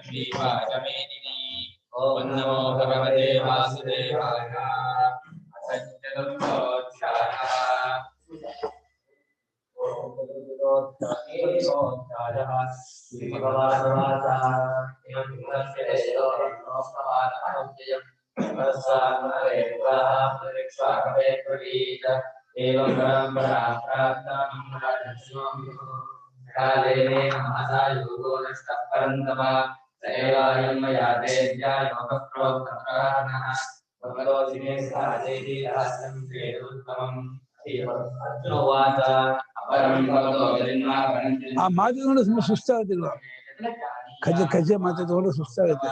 दीपाचमेदिनी ओम नमो भगवते वासुदेवाय ಆ ಮಾತು ನೋಡಿ ಸುಮ್ಮನೆ ಸುಸ್ತಾಗುತ್ತಿಲ್ಲ. ಖಜ ಖಜ ಮಾತು ತಗೊಂಡು ಸುಸ್ತಾಗುತ್ತೆ.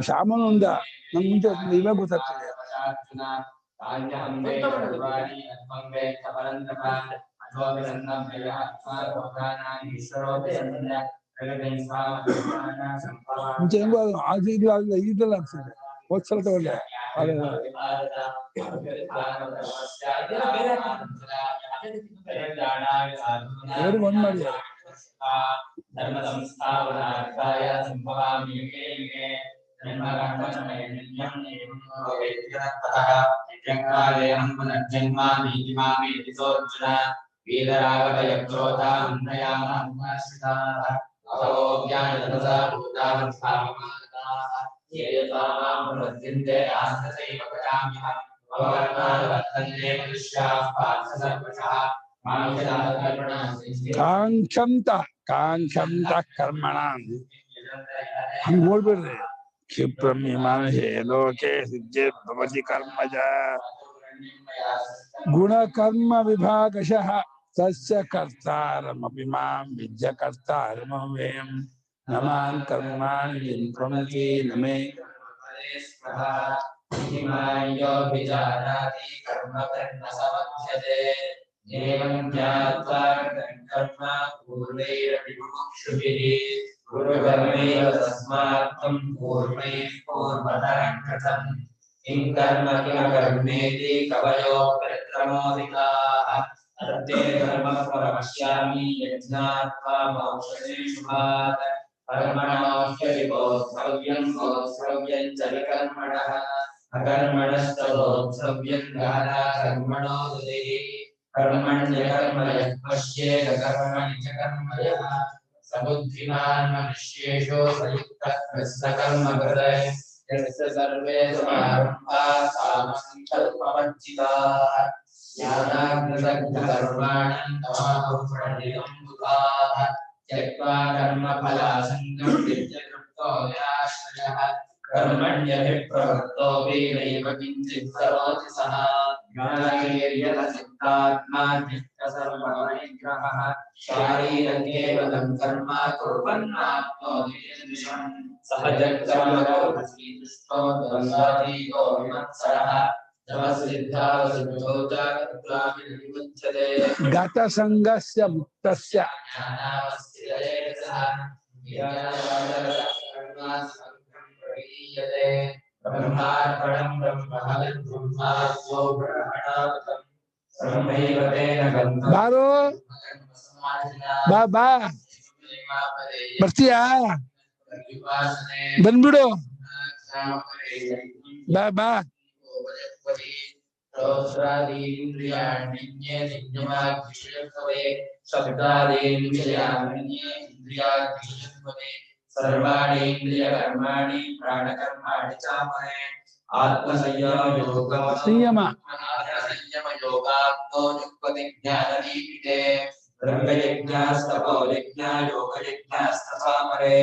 ಶಾಮನು ಒಂದ ನಮ್ ಮುಂಚೆ ಇವಾಗ ಗೊತ್ತಾಗ್ತದೆ. ಮುಂಚೆ ಹೆಂಗೋ ಅದು ಇದು ಆಗಲ್ಲ ಇದೆಲ್ಲ ಆಗ್ತದೆ. ಹೋದ್ಸಲ ತಗೊಂಡೆ ಎರಡು ಒಂದ್ ಮಾಡಿದ್ದಾರೆ. ಧರ್ಮ ಸಂಸ್ಥಾಪನಾರ್ಥಾಯ ಸಂಭವಾಮಿ ಯುಗೆ ಯುಗೆ ಜನ್ಮಾರ್ಜುನ ವೀರರಾಗವಯಕ್ರೋಧಾ ಕಾಂಕ್ಷಂತ ಕಾಂಕ್ಷಂತ ಕರ್ಮಣ ಹಂಗ್ ನೋಡ್ಬಿಡ್ರಿ. ಕ್ಷಿಪ್ರಮೀಮಾಂಸೆ ಲೋಕೆ ಸಿದ್ಧೇರ್ಭವತಿ ಕರ್ಮಜ ಗುಣಕರ್ಮ ವಿಭಾಗಶಃ ತಸ್ಯ ಕರ್ತಾರಮಪಿ ಮಾಂ ವಿದ್ಯ ಕರ್ತಾರಮವ್ಯಯಂ ನಮಾನ್ ಕರ್ಮಾಣಿ ಪ್ರಮತಿ ನಮೇ एवं ज्ञात्वा कर्म पूर्वैरपि मुमुक्षुभिः गुरुकर्मैव तस्मात्तं पूर्वैः पूर्वतरं कृतम् किं कर्म किमकर्मेति कवयो प्रत्रमोदिताः तत्ते कर्मफलमश्यामि यज्ञात्वा मोक्षणे शुभात् कर्मणोऽह्यविभोक्तव्यं भोक्तव्यं च विकर्मणः अकर्मणस्तवोक्तव्यं गाथा कर्मणो हृदिः कर्मण्यकर्मयः पश्येत कर्मणि च कर्मयः सबुद्धिमान् मनुष्येषु संयुक्तः कृत्स्नकर्मकृतः यस्य सर्वे समारम्भाः सामसङ्कल्पवर्जिताः ज्ञानाग्निदग्धकर्माणं तमाहुः बुधाः त्यक्त्वा कर्मफलासङ्गं नित्यतृप्तो निराश्रयः कर्मण्यभिप्रवृत्तो नैव किञ्चित् करोति सः ज्ञानैर्यतचित्तात्मा नित्यसर्वपरिग्रहः शारीरकेवलं कर्म कुर्वन्नाप्नोति यद्विषम् सहजकर्मकर्मशीलस्तो द्वन्द्वातीतो विमत्सरः तमसिद्धावसिद्धौ च तत्रापि न विमुच्यते गतसङ्गस्य मुक्तस्य ब्रह्मार्पणं ब्रह्महविः ब्रह्मास्यो ब्रह्मणावतम् ब्रह्मैव तेन गन्तव्यम् ಬಾರೋ ಬಾ ಬಾ ಬರ್ತೀಯಾ ಬಂದ್ಬಿಡು ಬಾ ಬಾ सर्वाणीन्द्रियकर्माणि प्राणकर्माणि चापरे आत्मसंयम योगात्मो युक्पति ज्ञानदीपिते ब्रह्मयज्ञास्तपो यज्ञा योगयज्ञास्तथा परे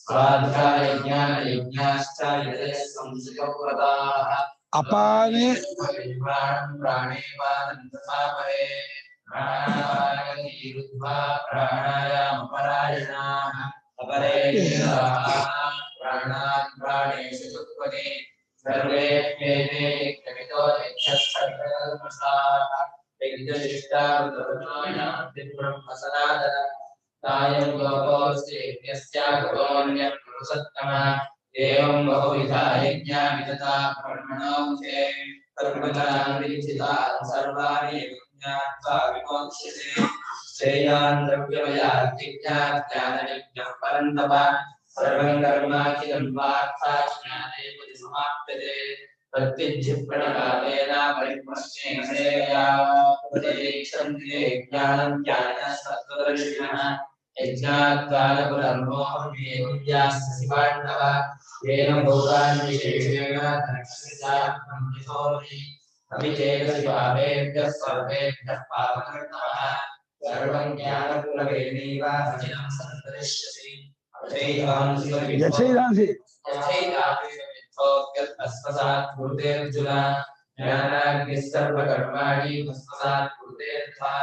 स्वाध्यायज्ञानयज्ञाश्च यते संस्कृतव्रताः अपाने प्राणेपानं तथा परे प्राणायामरुद्ध्वा प्राणायामपरायणाः अपरे प्राणान् प्राणेषु युक्पति सर्वे वेदे यज्ञविदो यज्ञस्तकल्मषाः यज्ञशिष्टावृतोऽयं तायं लोकोऽस्ति यज्ञस्य गुरोऽन्यः पुरुषोत्तमः एवं बहुविधा यज्ञा विदता ब्रह्मणो मुखे कर्मणां विचिता सर्वाणि यज्ञात्वा विमोक्ष्यते श्रेयान् द्रव्यमयाज्ञानयज्ञः परन्तप सर्वं कर्माखिलं वार्था ज्ञाने परिसमाप्यते प्रत्यज्य प्रणकालेन परिप्रश्नेन सेवया उपदेक्षन्ते ज्ञानं ज्ञानिनः सत्त्वदर्शिनः यज्ञात्वानपुनर्मोहमेवं पाण्डव येन भूतानि विशेषेण धनस्य अभिचेतसि पापेभ्यः सर्वेभ्यः पापकर्तवः सर्वं ज्ञानपूर्वकेनैव भजनं सन्तरिष्यसि यथैधांसि भस्मसात् कुरुतेऽर्जुन ज्ञानाग्निः सर्वकर्माणि भस्मसात् कुरुतेऽर्था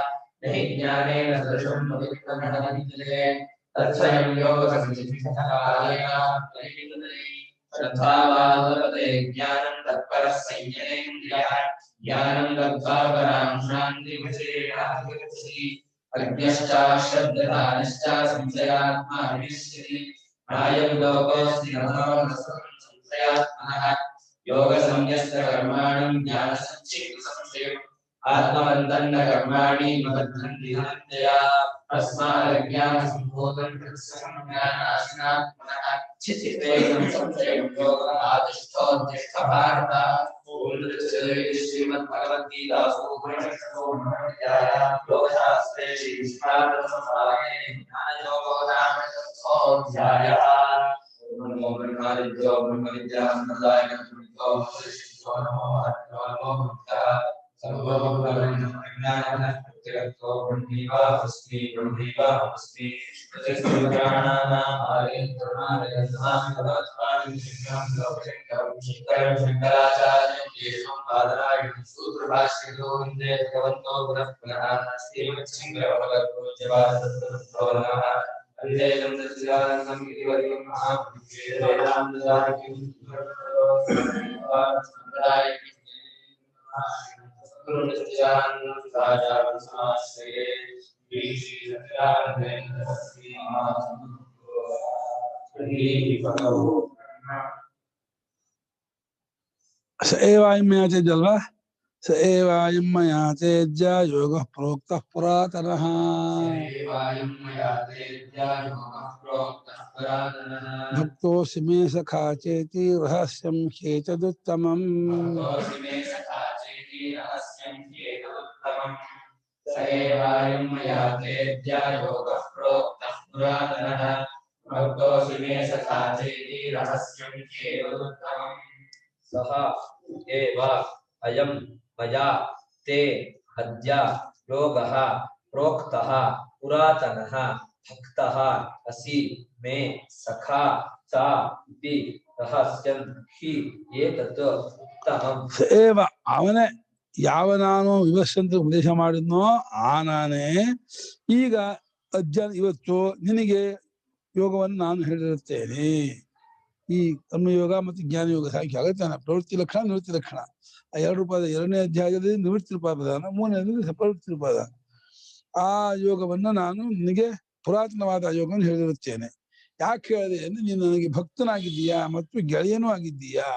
न हि ज्ञानेन सदृशं पवित्रमहमिन्द्रिये तत्स्वयं योगसंसिद्धिकालेन परिविदते श्रद्धावान् ज्ञानं तत्परः संयमेन्द्रियः ज्ञानं लब्ध्वा परां शान्तिमचिरेणाधिगच्छति अज्ञश्चाश्रद्धधानश्च संशयात्मा विनश्यति नायं लोकोऽस्ति न संशयात्मनः योगसंन्यस्य कर्माणि ज्ञानसञ्चित्तसंशयम् आत्मवन्तन्न कर्माणि निबध्नन्ति धनञ्जया तस्मादज्ञानसम्भूतं कृत्स्नज्ञानाशिनात्मनः चित्तेन संशयं योगमादिष्ठोत्तिष्ठ भारत श्रीमद्भगवद्गीतासु उपनिषत्सु योगशास्त्रे श्रीकृष्णार्जुनसंवादे ज्ञानयोगो नाम चतुर्थोऽध्यायः नमो ब्रह्मविद्यो ब्रह्मविद्यासम्प्रदायकर्तृभ्यो वशिष्ठो नमो बुद्धः सर्वभूतज्ञानः प्रत्यगतो ब्रह्मैवाहमस्मि ब्रह्मैवाहमस्मि प्रतिष्ठितप्राणानाम् आर्यन्तमार्यन्तमां शङ्कराचार्यं केशवं बादरायणं सूत्रभाष्यतो वन्दे भगवन्तो पुनः पुनः श्रीमच्छङ्करभगवद्पूज्यपादतत्त्वनः अभिधेयं दर्शयानन्दं इति वर्यं महापुरुषेवेदान्तदायकं स एवायं मया चेद्यल्वा स एवायं मया चेद्य योगः प्रोक्तः पुरातनः भक्तोऽसि मे सखा चेति रहस्यं ह्येतदुत्तमम् स एवायं मया तेद्या योगः प्रोक्तः पुरातनः भक्तोऽसि मे सखा चेति रहस्यं ह्येतदुत्तमम् सः एव अयं मया ते अद्य योगः प्रोक्तः पुरातनः भक्तः असि मे सखा च इति रहस्यं हि एतत् उत्तमम् स एव ಅವನೇ ಯಾವ ನಾನು ವಿವಸ್ಸಂತ ಉಪದೇಶ ಮಾಡಿದ್ನೋ ಆ ನಾನೇ ಈಗ ಇವತ್ತು ನಿನಗೆ ಯೋಗವನ್ನು ನಾನು ಹೇಳಿರುತ್ತೇನೆ. ಈ ಕರ್ಮಯೋಗ ಮತ್ತು ಜ್ಞಾನಯೋಗ ಸಾಂಖ್ಯ ಅಗತ್ಯನ ಪ್ರವೃತ್ತಿ ಲಕ್ಷಣ ನಿವೃತ್ತಿ ಲಕ್ಷಣ ಆ ಎರಡು ರೂಪಾದ 2ನೇ ಅಧ್ಯಾಯದಲ್ಲಿ ನಿವೃತ್ತಿ ರೂಪಾದಾನ 3ನೇದಲ್ಲಿ ಪ್ರವೃತ್ತಿ ರೂಪಾದಾನ ಆ ಯೋಗವನ್ನು ನಾನು ನಿನಗೆ ಪುರಾತನವಾದ ಯೋಗವನ್ನು ಹೇಳಿರುತ್ತೇನೆ. ಯಾಕೆ ಹೇಳಿದೆ ಅಂದ್ರೆ ನೀನು ನನಗೆ ಭಕ್ತನಾಗಿದ್ದೀಯಾ ಮತ್ತು ಗೆಳೆಯನೂ ಆಗಿದ್ದೀಯಾ.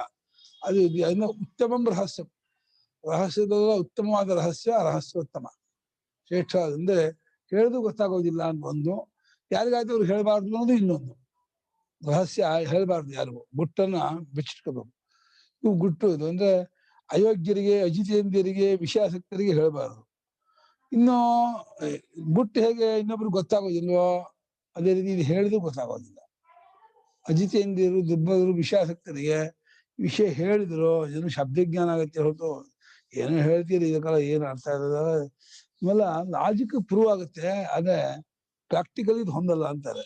ಅದು ಅದನ್ನ ಉತ್ತಮ ರಹಸ್ಯ ರಹಸ್ಯದಲ್ಲ ಉತ್ತಮವಾದ ರಹಸ್ಯ ರಹಸ್ಯೋತ್ತಮ ಶ್ರೇಷ್ಠ ಅಂದ್ರೆ ಹೇಳಿದು ಗೊತ್ತಾಗೋದಿಲ್ಲ ಅಂತ ಒಂದು ಯಾರಿಗಾದ್ರೂ ಅವ್ರು ಹೇಳಬಾರ್ದು ಅನ್ನೋದು ಇನ್ನೊಂದು ರಹಸ್ಯ ಹೇಳಬಾರ್ದು ಯಾರಿಗೂ ಗುಟ್ಟನ್ನ ಬಿಚ್ಚಿಟ್ಕೋಬೇಕು. ಇವು ಗುಟ್ಟು ಇದು ಅಂದ್ರೆ ಅಯೋಗ್ಯರಿಗೆ ಅಜಿತೇಂದ್ರಿಯರಿಗೆ ವಿಷಯಾಸಕ್ತರಿಗೆ ಹೇಳಬಾರ್ದು. ಇನ್ನು ಗುಟ್ಟು ಹೇಗೆ ಇನ್ನೊಬ್ರಿಗೆ ಗೊತ್ತಾಗೋದಿಲ್ವೋ ಅದೇ ರೀತಿ ಇದು ಹೇಳಿದ್ರು ಗೊತ್ತಾಗೋದಿಲ್ಲ. ಅಜಿತೇಂದ್ರಿಯರು ದುರ್ಬಲರು ವಿಷಯಾಸಕ್ತರಿಗೆ ವಿಷಯ ಹೇಳಿದ್ರು ಏನು ಶಬ್ದಜ್ಞಾನ ಆಗತ್ತೆ ಹೊರತು ಏನು ಹೇಳ್ತೀರಿ ಇದಕ್ಕೆಲ್ಲ ಏನು ಅರ್ಥ ಇರೋದ ಇವೆಲ್ಲ ಲಾಜಿಕ್ ಪ್ರೂವ್ ಆಗುತ್ತೆ ಆದ್ರೆ ಪ್ರಾಕ್ಟಿಕಲಿ ಇದು ಹೊಂದಲ್ಲ ಅಂತಾರೆ.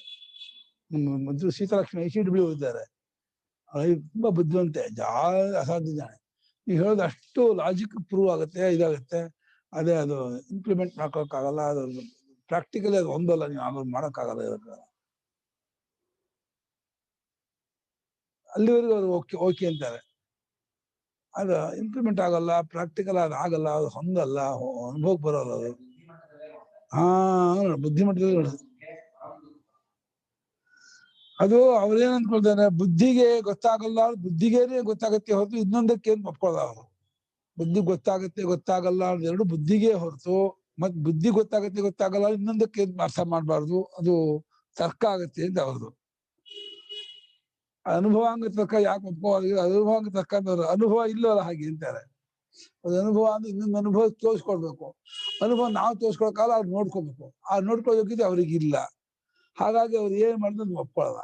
ಮೊದಲು ಸೀತಾಲಕ್ಷ್ಮಿ HW ಇದ್ದಾರೆ ತುಂಬಾ ಬುದ್ಧಿವಂತೆ ಅಸಾಧ್ಯ ಜಾಣೆ. ನೀವು ಹೇಳೋದು ಅಷ್ಟು ಲಾಜಿಕ್ ಪ್ರೂವ್ ಆಗುತ್ತೆ ಇದಾಗುತ್ತೆ ಅದೇ ಅದು ಇಂಪ್ಲಿಮೆಂಟ್ ಮಾಡ್ಕೊಳಕ್ಕಾಗಲ್ಲ. ಅದು ಪ್ರಾಕ್ಟಿಕಲಿ ಅದು ಹೊಂದಲ್ಲ. ನೀವು ಆಮೇಲೆ ಮಾಡೋಕ್ಕಾಗಲ್ಲ ಇದಕ್ಕೆ. ಅಲ್ಲಿವರೆಗೂ ಅವರು ಓಕೆ ಅಂತಾರೆ. ಅದು ಇಂಪ್ಲಿಮೆಂಟ್ ಆಗಲ್ಲ ಪ್ರಾಕ್ಟಿಕಲ್ ಅದು ಆಗಲ್ಲ ಅದು ಹೊಂದಲ್ಲ ಅನುಭವಕ್ಕೆ ಬರೋಲ್ಲ ಅದು. ಬುದ್ಧಿಮಟ್ಟದಲ್ಲಿ ನೋಡಿದ್ರು ಅದು ಅವ್ರೇನ್ ಅನ್ಕೊಳ್ತಾರೆ ಬುದ್ಧಿಗೆ ಗೊತ್ತಾಗಲ್ಲ ಬುದ್ಧಿಗೇನೆ ಗೊತ್ತಾಗತ್ತೆ ಹೊರತು ಇನ್ನೊಂದಕ್ಕೆ ಏನು ಒಪ್ಕೊಳ್ಳಲ್ಲ ಅವರು. ಬುದ್ಧಿ ಗೊತ್ತಾಗತ್ತೆ ಗೊತ್ತಾಗಲ್ಲ ಎರಡು ಬುದ್ಧಿಗೆ ಹೊರತು ಮತ್ ಬುದ್ಧಿ ಗೊತ್ತಾಗಲ್ಲ ಇನ್ನೊಂದಕ್ಕೆ ಅರ್ಥ ಮಾಡಬಾರ್ದು, ಅದು ತರ್ಕ ಆಗತ್ತೆ ಅಂತ ಅವ್ರದ್ದು. ಅನುಭವಾಂಗ ತರ್ಕ ಯಾಕೆ ಒಪ್ಕೋవాలి? ಅನುಭವಾಂಗ ತರ್ಕ ಅಂತವ್ರು ಅನುಭವ ಇಲ್ಲವಲ್ಲ ಹಾಗೆ ಅಂತಾರೆ. ಅದು ಅನುಭವ ಅಂದ್ರೆ ಇನ್ನೊಂದು ಅನುಭವ ತೋರಿಸ್ಕೊಡ್ಬೇಕು. ಅನುಭವ ನಾವು ತೋರಿಸ್ಕೊಳಕಾಲ ಅವ್ರು ನೋಡ್ಕೋಬೇಕು. ಆ ನೋಡ್ಕೊಳ್ಳೋದಕ್ಕಿಂತ ಅವ್ರಿಗೆ ಇಲ್ಲ. ಹಾಗಾಗಿ ಅವ್ರು ಏನ್ ಮಾಡಿದ್ರು ಒಪ್ಕೊಳ್ಳಲ್ಲ.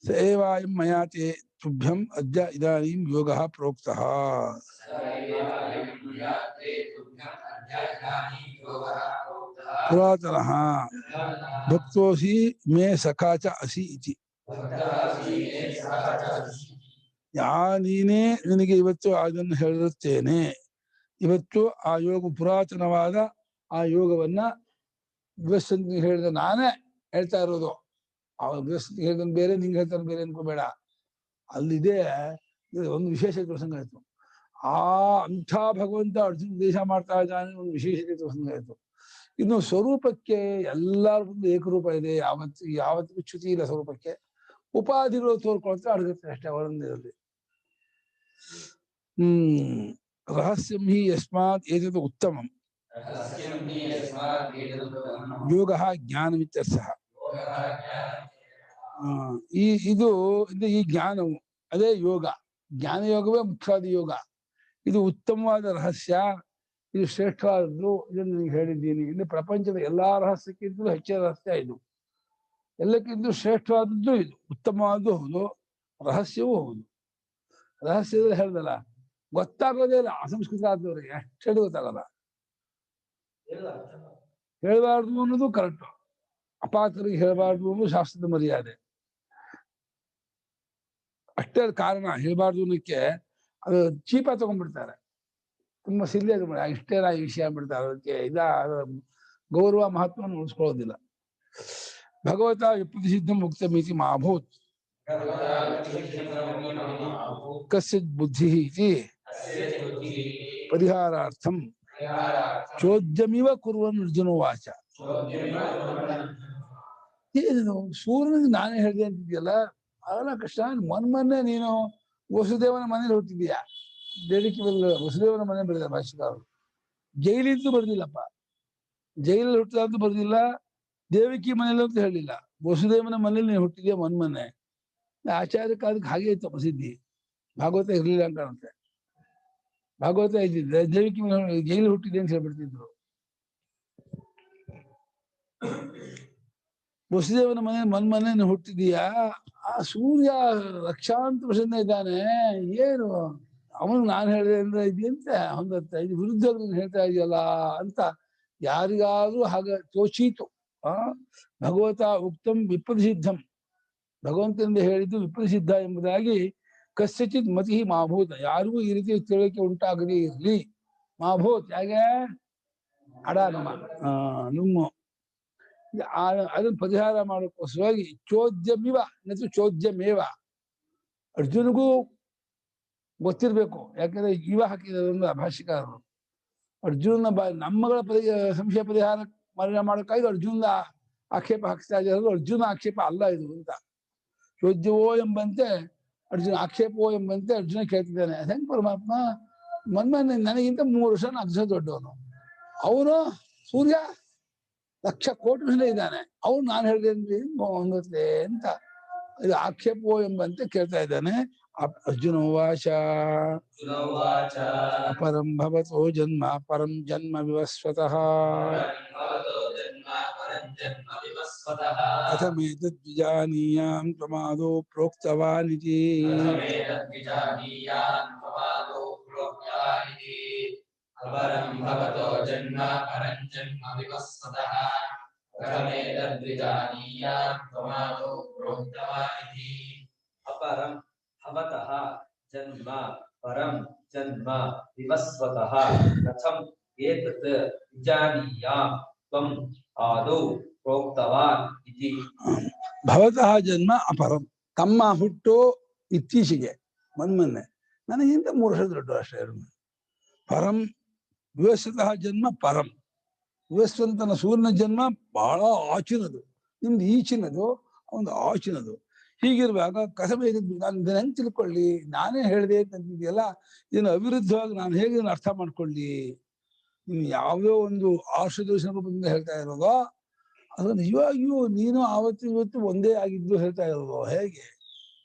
ಸೇವಾಯಂ ಮಯಾತೆ ತುಭ್ಯಂ ಅದ್ಯ ಇದಾನೀಂ ಯೋಗಃ ಪ್ರೋಕ್ತಃ. ಪುರಾತನಃ ಭಕ್ತೋಸಿ ಮೇ ಸಖಾ ಚ ಅಸಿ ಇತಿ. ನೀನೇ ನಿನಗೆ ಇವತ್ತು ಅದನ್ನು ಹೇಳಿರುತ್ತೇನೆ. ಇವತ್ತು ಆ ಯೋಗ ಪುರಾತನವಾದ ಆ ಯೋಗವನ್ನ ವಿವಸ್ಸಂತ ಹೇಳಿದ ನಾನೇ ಹೇಳ್ತಾ ಇರೋದು. ಆ ವಿವಸ್ಸಂತ ಹೇಳಿದ ಬೇರೆ, ನಿಂಗೆ ಹೇಳ್ತಾನೆ ಬೇರೆ ಅನ್ಕೋಬೇಡ. ಅಲ್ಲಿದೆ ಒಂದು ವಿಶೇಷ ಪ್ರಸಂಗ ಆಯ್ತು. ಅಂಥ ಭಗವಂತ ಅರ್ಜುನ ಉಪದೇಶ ಮಾಡ್ತಾ ಇದ್ದಾನೆ, ಒಂದು ವಿಶೇಷತೆ ಪ್ರಸಂಗ ಆಯ್ತು. ಇನ್ನು ಸ್ವರೂಪಕ್ಕೆ ಎಲ್ಲರಿಗೂ ಏಕರೂಪ ಇದೆ. ಯಾವತ್ತಿಗೂ ಚ್ಯುತಿ ಇಲ್ಲ ಸ್ವರೂಪಕ್ಕೆ. ಉಪಾಧಿಗಳು ತೋರ್ಕೊಳ್ತಾ ಅಡಗುತ್ತೆ ಅಷ್ಟೇ ಅವರೊಂದಿರಲ್ಲಿ. ರಹಸ್ಯಂ ಹಿ ಯಸ್ಮಾತ್ ಏತದ್ ಉತ್ತಮಂ ಯೋಗ ಜ್ಞಾನಮಿತ್ಯರ್ಥಃ. ಇದು ಈ ಜ್ಞಾನವು ಅದೇ ಯೋಗ. ಜ್ಞಾನ ಯೋಗವೇ ಮುಖ್ಯವಾದ ಯೋಗ. ಇದು ಉತ್ತಮವಾದ ರಹಸ್ಯ, ಇದು ಶ್ರೇಷ್ಠವಾದದ್ದು. ಇದನ್ನು ನಿಮಗೆ ಹೇಳಿದ್ದೀನಿ. ಇನ್ನು ಪ್ರಪಂಚದ ಎಲ್ಲಾ ರಹಸ್ಯಕ್ಕಿಂತಲೂ ಹೆಚ್ಚಿನ ರಹಸ್ಯ ಇದು. ಎಲ್ಲಕ್ಕಿಂತಲೂ ಶ್ರೇಷ್ಠವಾದದ್ದು ಇದು. ಉತ್ತಮವಾದ್ದು ಹೌದು, ರಹಸ್ಯವೂ ಹೌದು. ರಹಸ್ಯದಲ್ಲಿ ಹೇಳ್ದಲ್ಲ, ಗೊತ್ತಾಗೋದೇ ಇಲ್ಲ ಅಸಂಸ್ಕೃತ ಆದವ್ರಿಗೆ. ಅಷ್ಟೇ ಗೊತ್ತಾಗಲ್ಲ. ಹೇಳ್ಬಾರ್ದು ಅನ್ನೋದು ಕರೆಕ್ಟ್. ಅಪಾತ್ರರಿಗೆ ಹೇಳ್ಬಾರ್ದು ಅನ್ನೋದು ಶಾಸ್ತ್ರದ ಮರ್ಯಾದೆ. ಅಷ್ಟೇ ಕಾರಣ. ಹೇಳ್ಬಾರ್ದು ಅನ್ನೋಕ್ಕೆ ಅದು ಚೀಪ ತಗೊಂಡ್ಬಿಡ್ತಾರೆ. ತುಂಬಾ ಸಿಲ್ಲಿ ಇಷ್ಟೇನ ಈ ವಿಷಯ ಬಿಡ್ತಾರೆ. ಅದಕ್ಕೆ ಗೌರವ ಮಹತ್ವವನ್ನು ಉಳಿಸ್ಕೊಳ್ಳೋದಿಲ್ಲ. ಭಗವತ ವಿಪ್ರತಿಸಿದ್ಧಂ ಉಕ್ತಮಿತಿ ಮಾಭೂತ್ ಕಸ್ಯಚಿತ್ ಬುದ್ಧಿ ಇತಿ ಪರಿಹಾರಾರ್ಥಂ ಚೋದ್ಯಮಿವ ಕುರ್ವನ್ ಅರ್ಜುನೋವಾಚ. ಏನಿದು ಸೂರ್ಯನಿಗೆ ನಾನೇ ಹೇಳಿದೆ ಅಂತಿದ್ಯಲ್ಲ, ಅಲ್ಲ ಕೃಷ್ಣ, ಮೊನ್ನೆ ನೀನು ವಸುದೇವನ ಮನೇಲಿ ಹುಟ್ಟಿದ್ಯಾ. ದೇವಕಿ ವಸುದೇವನ ಮನೆ ಬರೆದ ಭಾಷೆಗಾರರು. ಜೈಲಿಂದ ಬರ್ದಿಲ್ಲಪ್ಪ. ಜೈಲಲ್ಲಿ ಹುಟ್ಟಿದ ಅಂತ ಬರ್ದಿಲ್ಲ, ದೇವಕಿ ಮನೇಲಿ ಅಂತ ಹೇಳಿಲ್ಲ. ವಸುದೇವನ ಮನೇಲಿ ನೀನು ಹುಟ್ಟಿದ್ಯಾ ಮೊನ್ನೆ. ಆಚಾರ್ಯಕ್ಕೆ ಅದಕ್ಕೆ ಹಾಗೆ ಇತ್ತು ಪ್ರಸಿದ್ಧಿ. ಭಾಗವತ ಇರ್ಲಿಲ್ಲ ಅಂತ ಕಾಣುತ್ತೆ. ಭಾಗವತ ಇದ್ದಿದ್ರೆ ದೇವಕಿ ಮನೆ ಜೈಲು ಹುಟ್ಟಿದೆ ಅಂತ ಹೇಳ್ಬಿಡ್ತಿದ್ರು. ವಸುದೇವನ ಮನೆ ಮೊನ್ನೆ ಹುಟ್ಟಿದೀಯಾ. ಆ ಸೂರ್ಯ ಲಕ್ಷಾಂತರ ವರ್ಷದಿಂದ ಇದ್ದಾನೆ. ಏನು ಅವನು ನಾನು ಹೇಳಿದೆ ಅಂದ್ರೆ ಇದೆಯಂತ ಹೊಂದತ್ತೆ, ಇದು ವಿರುದ್ಧ ಹೇಳ್ತಾ ಇದೆಯಲ್ಲ ಅಂತ ಯಾರಿಗಾದ್ರೂ ಹಾಗೆ ತೋಚೀತು. ಭಗವತ ಉಕ್ತಂ ವಿಪ್ರಸಿದ್ಧಂ, ಭಗವಂತನಿಂದ ಹೇಳಿದ್ದು ವಿಪ್ರಸಿದ್ಧ ಎಂಬುದಾಗಿ ಕಸ್ಯಚಿತ್ ಮತಿ ಮಾಭೂತ, ಯಾರಿಗೂ ಈ ರೀತಿ ತಿಳುವಳಿಕೆ ಉಂಟಾಗದೇ ಇರಲಿ. ಮಾಭೂತ್ ಯಾಕೆ ಅಡಾಗಮ ನುಮ್ಮು. ಅದನ್ನು ಪರಿಹಾರ ಮಾಡೋಕ್ಕೋಸ್ಕರವಾಗಿ ಚೋದ್ಯಮಿವ ಮತ್ತು ಚೋದ್ಯಮೇವ. ಅರ್ಜುನಿಗೂ ಗೊತ್ತಿರ್ಬೇಕು. ಯಾಕಂದ್ರೆ ಇವ ಹಾಕಿದ್ರಿಂದ ಭಾಷಿಕಾರರು ಅರ್ಜುನ ನಮ್ಮಗಳ ಸಂಶಯ ಪರಿಹಾರ ಮಾಡೋಕ್ಕಾಗಿ ಅರ್ಜುನ ಆಕ್ಷೇಪ ಹಾಕ್ತಾ ಇದ್ದಾರೆ. ಅರ್ಜುನ ಆಕ್ಷೇಪ ಅಲ್ಲ ಇದು ಅಂತ. ಚೋದ್ಯವೋ ಎಂಬಂತೆ ಅರ್ಜುನ, ಆಕ್ಷೇಪವೋ ಎಂಬಂತೆ ಅರ್ಜುನ ಕೇಳ್ತಿದ್ದಾನೆ. ಹೆಂಗ್ ಪರಮಾತ್ಮ ಮೊನ್ನೆ ನನಗಿಂತ 3 ವರ್ಷ 4 ವರ್ಷ ದೊಡ್ಡವನು, ಅವನು ಸೂರ್ಯ ಲಕ್ಷ ಕೋಟಿ ವರ್ಷ ಇದ್ದಾನೆ, ಅವನು ನಾನು ಹೇಳಿದೆ ಹೊಂದತ್ತೆ ಅಂತ ಇದು ಆಕ್ಷೇಪವೋ ಎಂಬಂತೆ ಕೇಳ್ತಾ ಇದ್ದಾನೆ. ಅರ್ಜುನ ಉವಾಚ ಪರಂ ಭವತೋ ಜನ್ಮ ಪರಂ ಜನ್ಮ ವಿವಸ್ವತಃ ಕಥಮೇತದ್ವಿಜಾನೀಯಾಂ ತ್ವಮಾದೋ ಪ್ರೋಕ್ತವಾನಿತಿ. ಅಪರಂ ಭವತಃ ಜನ್ಮ ಪರಂ ಜನ್ಮ ವಿವಸ್ವತಃ ಕಥಂ ಏತತ್ ವಿಜಾನೀಯಾಂ ತ್ವಂ ಆದೌ ಪ್ರೋಕ್ತವಾನ್ ಇತಿ. ಭವತಃ ಜನ್ಮ ಅಪರಂ, ತಮ್ಮ ಹುಟ್ಟು ಇತ್ತೀಚೆಗೆ ಮೊನ್ನೆ, ನನಗಿಂತ 3 ವರ್ಷ ದೊಡ್ಡ ಅಷ್ಟೇ. ಪರಂ ವಿವಸ್ವತಃ ಜನ್ಮ ಪರಂ, ವಿವಸ್ವಂತನ ಸೂರ್ಯನ ಜನ್ಮ ಬಹಳ ಆಚಿನದು, ನಿಮ್ದು ಈಚಿನದು, ಅವನು ಆಚಿನದು. ಹೀಗಿರುವಾಗ ಕಸಬೇಗ ನಾನು ಹೆಂಗೆ ತಿಳ್ಕೊಳ್ಳಿ, ನಾನೇ ಹೇಳಿದೆ ಅಂತಂತಿದೆಯಲ್ಲ, ಇದನ್ನು ಅವಿರುದ್ಧವಾಗಿ ನಾನು ಹೇಗೆ ಅರ್ಥ ಮಾಡ್ಕೊಳ್ಳಿ. ನೀನು ಯಾವುದೋ ಒಂದು ಆಶುದೋಷ ರೂಪದಿಂದ ಹೇಳ್ತಾ ಇರೋದೋ ಅದು ನಿಜವಾಗಿಯೂ ನೀನು ಆವತ್ತು ಇವತ್ತು ಒಂದೇ ಆಗಿದ್ದು ಹೇಳ್ತಾ ಇರೋದು ಹೇಗೆ?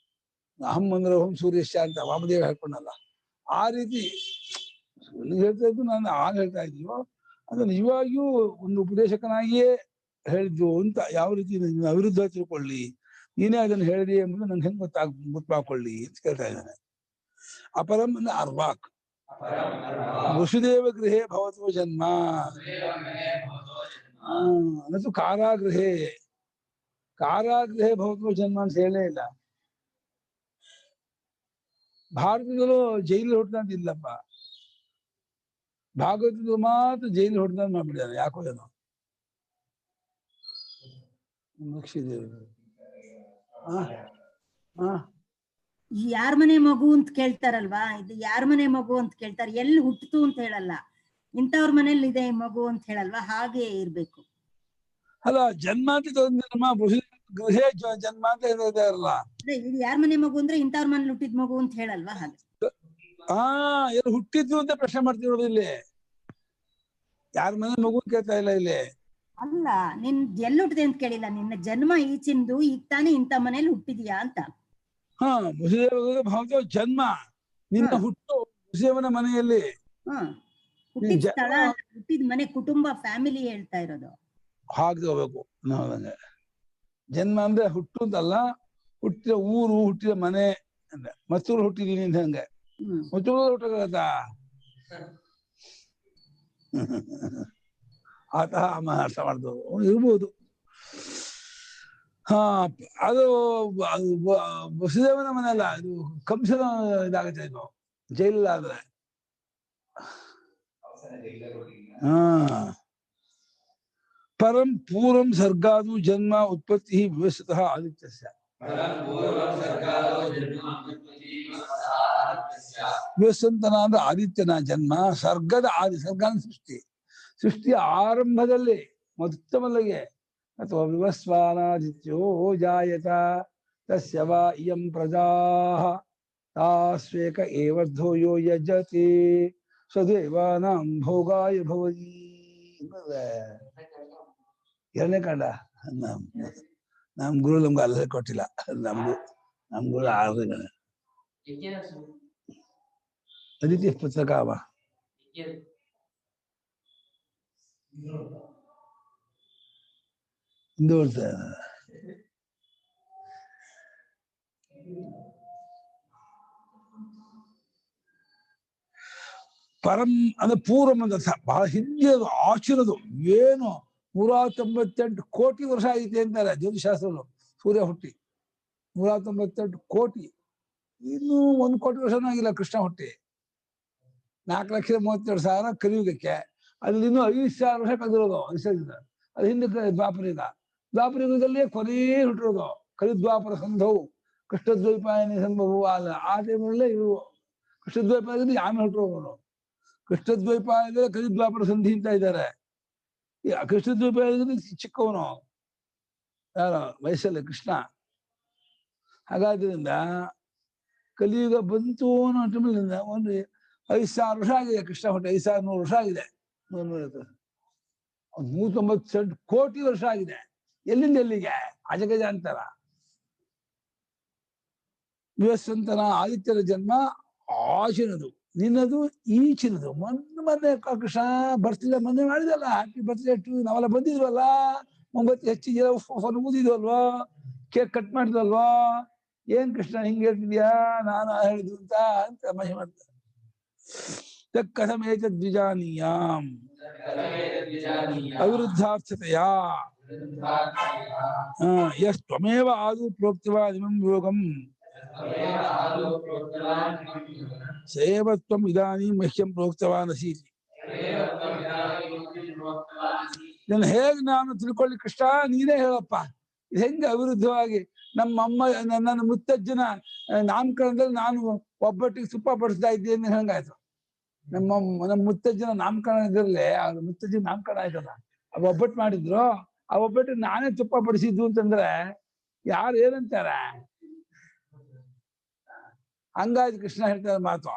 ಅಹಂ ಅಂದ್ರೆ ಓಂ ಸೂರ್ಯಶ್ಚ ಅಂತ ವಾಮದೇವ ಹೇಳ್ಕೊಂಡಲ್ಲ, ಆ ರೀತಿ ಹೇಳ್ತಾ ಇದ್ದು ನಾನು ಆಗ ಹೇಳ್ತಾ ಇದ್ದೀವೋ ಅದು ನಿಜವಾಗಿಯೂ ಒಂದು ಉಪದೇಶಕನಾಗಿಯೇ ಹೇಳಿದ್ದು ಅಂತ ಯಾವ ರೀತಿ ನೀನು ಅವಿರುದ್ಧ ತಿಳ್ಕೊಳ್ಳಿ, ನೀನೇ ಅದನ್ನು ಹೇಳಿದೆ ಎಂಬುದು ನಂಗೆ ಹೆಂಗೆ ಗೊತ್ತಾಕೊಳ್ಳಿ ಅಂತ ಕೇಳ್ತಾ ಇದ್ದಾನೆ. ಅಪರಂ ಅಂದ್ರೆ ಅರ್ವಾಕ್. ವಸುದೇವ ಗೃಹೇ ಭವತೋ ಜನ್ಮ ಅನ್ನೋದು ಕಾರಾಗೃಹೇ ಭವತೋ ಜನ್ಮ ಅಂತ ಹೇಳೇ ಇಲ್ಲ. ಭಾರತದಲ್ಲೂ ಜೈಲು ಹೊಡೆದಂತ ಇಲ್ಲಪ್ಪ, ಭಾಗವತದ ಮಾತ್ರ ಜೈಲು ಹೊಡೆದಂತ ಮಾಡ್ಬಿಟ್ಟಿದ್ದಾನೆ. ಯಾಕೋ ಏನೋ ಮುಗಿಸಿದ್ದೇವೆ. ಯಾರ ಮನೆ ಮಗು ಅಂತ ಕೇಳ್ತಾರಲ್ವಾ, ಇದು ಯಾರ ಮನೆ ಮಗು ಅಂತ ಕೇಳ್ತಾರೆ, ಎಲ್ಲಿ ಹುಟ್ಟಿತು ಅಂತ ಹೇಳಲ್ಲ, ಇಂಥವ್ರ ಮನೇಲಿ ಇದೆ ಮಗು ಅಂತ ಹೇಳಲ್ವಾ, ಹಾಗೆ ಇರ್ಬೇಕು. ಅಲ್ಲ ಜನ್ಮ ಅಂತ ಗೃಹೇ ಜನ್ಮ ಅಂತ ಹೇಳಿದಾರಲ್ಲ, ಇದು ಯಾರ ಮನೆ ಮಗು ಅಂದ್ರೆ ಇಂಥವ್ರ ಮನೇಲಿ ಹುಟ್ಟಿದ ಮಗು ಅಂತ ಹೇಳಲ್ವಾ, ಹಾಗೆ. ಎಲ್ಲಿ ಹುಟ್ಟಿದ್ದು ಅಂತ ಪ್ರಶ್ನೆ ಮಾಡ್ತಿರೋದು ಇಲ್ಲಿ, ಯಾರ ಮನೆ ಮಗು ಕೇಳ್ತಾ ಇಲ್ಲ ಇಲ್ಲಿ. ಅಲ್ಲ, ನಿನ್ ಎಲ್ಲಿ ಹುಟ್ಟಿದೆ ಅಂತ ಕೇಳಿಲ್ಲ, ನಿನ್ನ ಜನ್ಮ ಈಚಿಂದು ಈಗ ತಾನೇ ಇಂಥ ಮನೇಲಿ ಹುಟ್ಟಿದ್ಯಾ ಅಂತ. ವಸುದೇವ ಭಾವ ಜನ್ಮ, ನಿನ್ನ ಹುಟ್ಟು ವಸುದೇವನ ಮನೆಯಲ್ಲಿ. ಹುಟ್ಟಿದ ಸ್ಥಳ, ಹುಟ್ಟಿದ ಮನೆ, ಕುಟುಂಬ, ಫ್ಯಾಮಿಲಿ ಹೇಳ್ತಾ ಇರೋದು. ಹಾಗೆ ಹೋಗ್ಬೇಕು ನಾವಂಗೆ. ಜನ್ಮ ಅಂದ್ರೆ ಹುಟ್ಟು ಅಂತಲ್ಲ, ಹುಟ್ಟಿದ ಊರು, ಹುಟ್ಟಿದ ಮನೆ ಅಂದ್ರೆ. ಮತ್ತೂರು ಹುಟ್ಟಿದೀನಿ ಅಂತ ಹಂಗೆ ಮತ್ತೂರು ಹುಟ್ಟದ ಆತ ಅರ್ಥ ಮಾಡ್ದು ಇರ್ಬೋದು. ಅದು ವಸುದೇವನ ಮನೆ ಅಲ್ಲ, ಇದು ಕಂಸನ ಇದಾಗುತ್ತೆ, ಇದು ಜೈಲಾದ್ರೆ. ಪರಂ ಪೂರ್ವಂ ಸರ್ಗಾದು ಜನ್ಮ ಉತ್ಪತ್ತಿ ವಿವಸ್ತಃ ಆದಿತ್ಯಸ್ಯ. ವಿವಸ್ತಂತನ ಅಂದ್ರೆ ಆದಿತ್ಯನ ಜನ್ಮ, ಸರ್ಗದ ಸರ್ಗನ ಸೃಷ್ಟಿಯ ಆರಂಭದಲ್ಲಿ ಮೊತ್ತಮಲ್ಲಿಗೆ ಅಥವಾ ವಿವಸ್ವಾನಾದಿತ್ಯೋ ಜಾಯತ ತಸ್ಯ ವಾ ಇಯಂ ಪ್ರಜಾಃ ತಾಸ್ವೇಕ ಏವರ್ಧೋ ಯೋ ಯಜತಿ ಸ್ವದೇವಾನಾಂ ಭೋಗಾಯ ಭವತಿ. ಎರಡನೇ ಕಾಂಡ. ನಮ್ ಗುರು ನಮ್ಗೆ ಅಲ್ಲೇ ಕೊಟ್ಟಿಲ್ಲ, ನಮ್ ಗುರು 6 ಅದಿತಿ ಪುಸ್ತಕ ಅವ. ಪರಂ ಅಂದ್ರೆ ಪೂರ್ವಂ ಅಂತ ಬಹಳ ಹಿಂದೆ ಅದು ಆಚಿರದು. ಏನು 198 ಕೋಟಿ ವರ್ಷ ಆಗೈತೆ ಅಂತಾರೆ ಜ್ಯೋತಿಷಾಸ್ತ್ರಗಳು. ಸೂರ್ಯ ಹುಟ್ಟಿ 198 ಕೋಟಿ, ಇನ್ನು 1 ಕೋಟಿ ವರ್ಷನೂ ಆಗಿಲ್ಲ ಕೃಷ್ಣ ಹುಟ್ಟಿ. 4,32,000 ಕಲಿಯುಗಕ್ಕೆ, ಅಲ್ಲಿ ಇನ್ನೂ 5,000 ವರ್ಷ ಕಳೆದಿರೋದು ವಿಸರ್ಜಿತ. ಅದು ಹಿಂದೆ ದ್ವಾಪರಯುಗ. ದ್ವಾಪರಯುಗದಲ್ಲೇ ಕೊನೇ ಹುಟ್ಟಿರೋದು. ಕಲಿದ್ವಾಪರ ಸಂಧವು ಕೃಷ್ಣದ್ವೈಪಾಯನಿ ಸಂಭವ ಅಲ್ಲ, ಆ ಟೈಮಲ್ಲೇ ಇವು ಕೃಷ್ಣದ್ವೈಪಾಯದಲ್ಲಿ ಆಮೇಲೆ ಹುಟ್ಟಿರೋರು. ಕೃಷ್ಣದ್ವೈಪಾಯದಲ್ಲಿ ಕಲಿದ್ವಾಪರ ಸಂಧಿ ಅಂತ ಇದ್ದಾರೆ. ಕೃಷ್ಣದ್ವೈಪಾಯದಲ್ಲಿ ಚಿಕ್ಕವನು ಯಾರ ವಯಸ್ಸಲ್ಲಿ ಕೃಷ್ಣ. ಹಾಗಾದ್ರಿಂದ ಕಲಿಯುಗ ಬಂತು ಅನ್ನೋ ಟೈಮಲ್ಲಿಂದ ಒಂದು 5,000 ವರ್ಷ ಆಗಿದೆ ಕೃಷ್ಣ ಹುಟ್ಟಿ. 5,100 ವರ್ಷ ಆಗಿದೆ. 190 ಕೋಟಿ ವರ್ಷ ಆಗಿದೆ. ಎಲ್ಲಿಂದ ಎಲ್ಲಿಗೆ ಅಜಗಜ ಅಂತಾರ. ವಿವಸ್ವಂತನ ಆದಿತ್ಯನ ಜನ್ಮ ಆಚಿನದು, ನಿನ್ನದು ಈಚಿನದು. ಮೊನ್ನೆ ಕೃಷ್ಣ ಬರ್ತಿಲ್ಲ, ಮೊನ್ನೆ ಮಾಡಿದಲ್ಲ, ಹ್ಯಾಪಿ ಬರ್ತ್ಡೇ ಟು. ನಾವೆಲ್ಲ ಬಂದಿದ್ವಲ್ಲ, ಮೊಂಬತ್ತಿ ಹೆಚ್ಚಿಗೆ ಊದಿದ್ವಲ್ವಾ, ಕೇಕ್ ಕಟ್ ಮಾಡಿದ್ವಲ್ವಾ. ಏನ್ ಕೃಷ್ಣ ಹಿಂಗೆ ಹೇಳ್ತಿದ್ಯಾ, ನಾನು ಹೇಳಿದ್ದು ಅಂತ ಮಹಿ ಮಾಡ್ತಾರೆ. ಕಥಮೇತದ್ವಿಜಾನೀಯಾಂ ಅವಿರುದ್ಧಾರ್ಥತೆಯ ಯಸ್ತ್ವಮೇವ ಆದೌ ಪ್ರೋಕ್ತವಾನ್ ಇಮಂ ಯೋಗಂ ಸೇವ ತ್ವಂ ಇದಾನೀಂ ಮಹ್ಯಂ ಪ್ರೋಕ್ತವಾನ್ ಅಸಿ. ಇದನ್ನ ಹೇಗೆ ನಾನು ತಿಳ್ಕೊಳ್ಳಿ ಕೃಷ್ಣ, ನೀನೇ ಹೇಳಪ್ಪ. ಇದು ಹೆಂಗೆ ಅವಿರುದ್ಧವಾಗಿ ನಮ್ಮಮ್ಮ ನನ್ನ ಮುತ್ತಜ್ಜನ ನಾಮಕರಣದಲ್ಲಿ ನಾನು ಒಬ್ಬಟ್ಟಿಗೆ ತುಪ್ಪ ಬಡಿಸ್ತಾ ಇದ್ದೇನೆ ಹಂಗಾಯ್ತು. ನಮ್ಮ ಮುತ್ತಜ್ಜನ ನಾಮಕರಣ ಇದ್ರಲ್ಲೇ ಮುತ್ತಜ್ಜನ ನಾಮಕರಣ ಆಯ್ತಲ್ಲ, ಆ ಒಬ್ಬಟ್ಟು ಮಾಡಿದ್ರು, ಆ ಒಬ್ಬಟ್ಟಿಗೆ ನಾನೇ ತುಪ್ಪ ಬಡಿಸಿದ್ದು ಅಂತಂದ್ರೆ ಯಾರು ಏನಂತಾರ? ಹಂಗಾಗಿ ಕೃಷ್ಣ ಹೇಳ್ತಾರೆ ಮಾತು.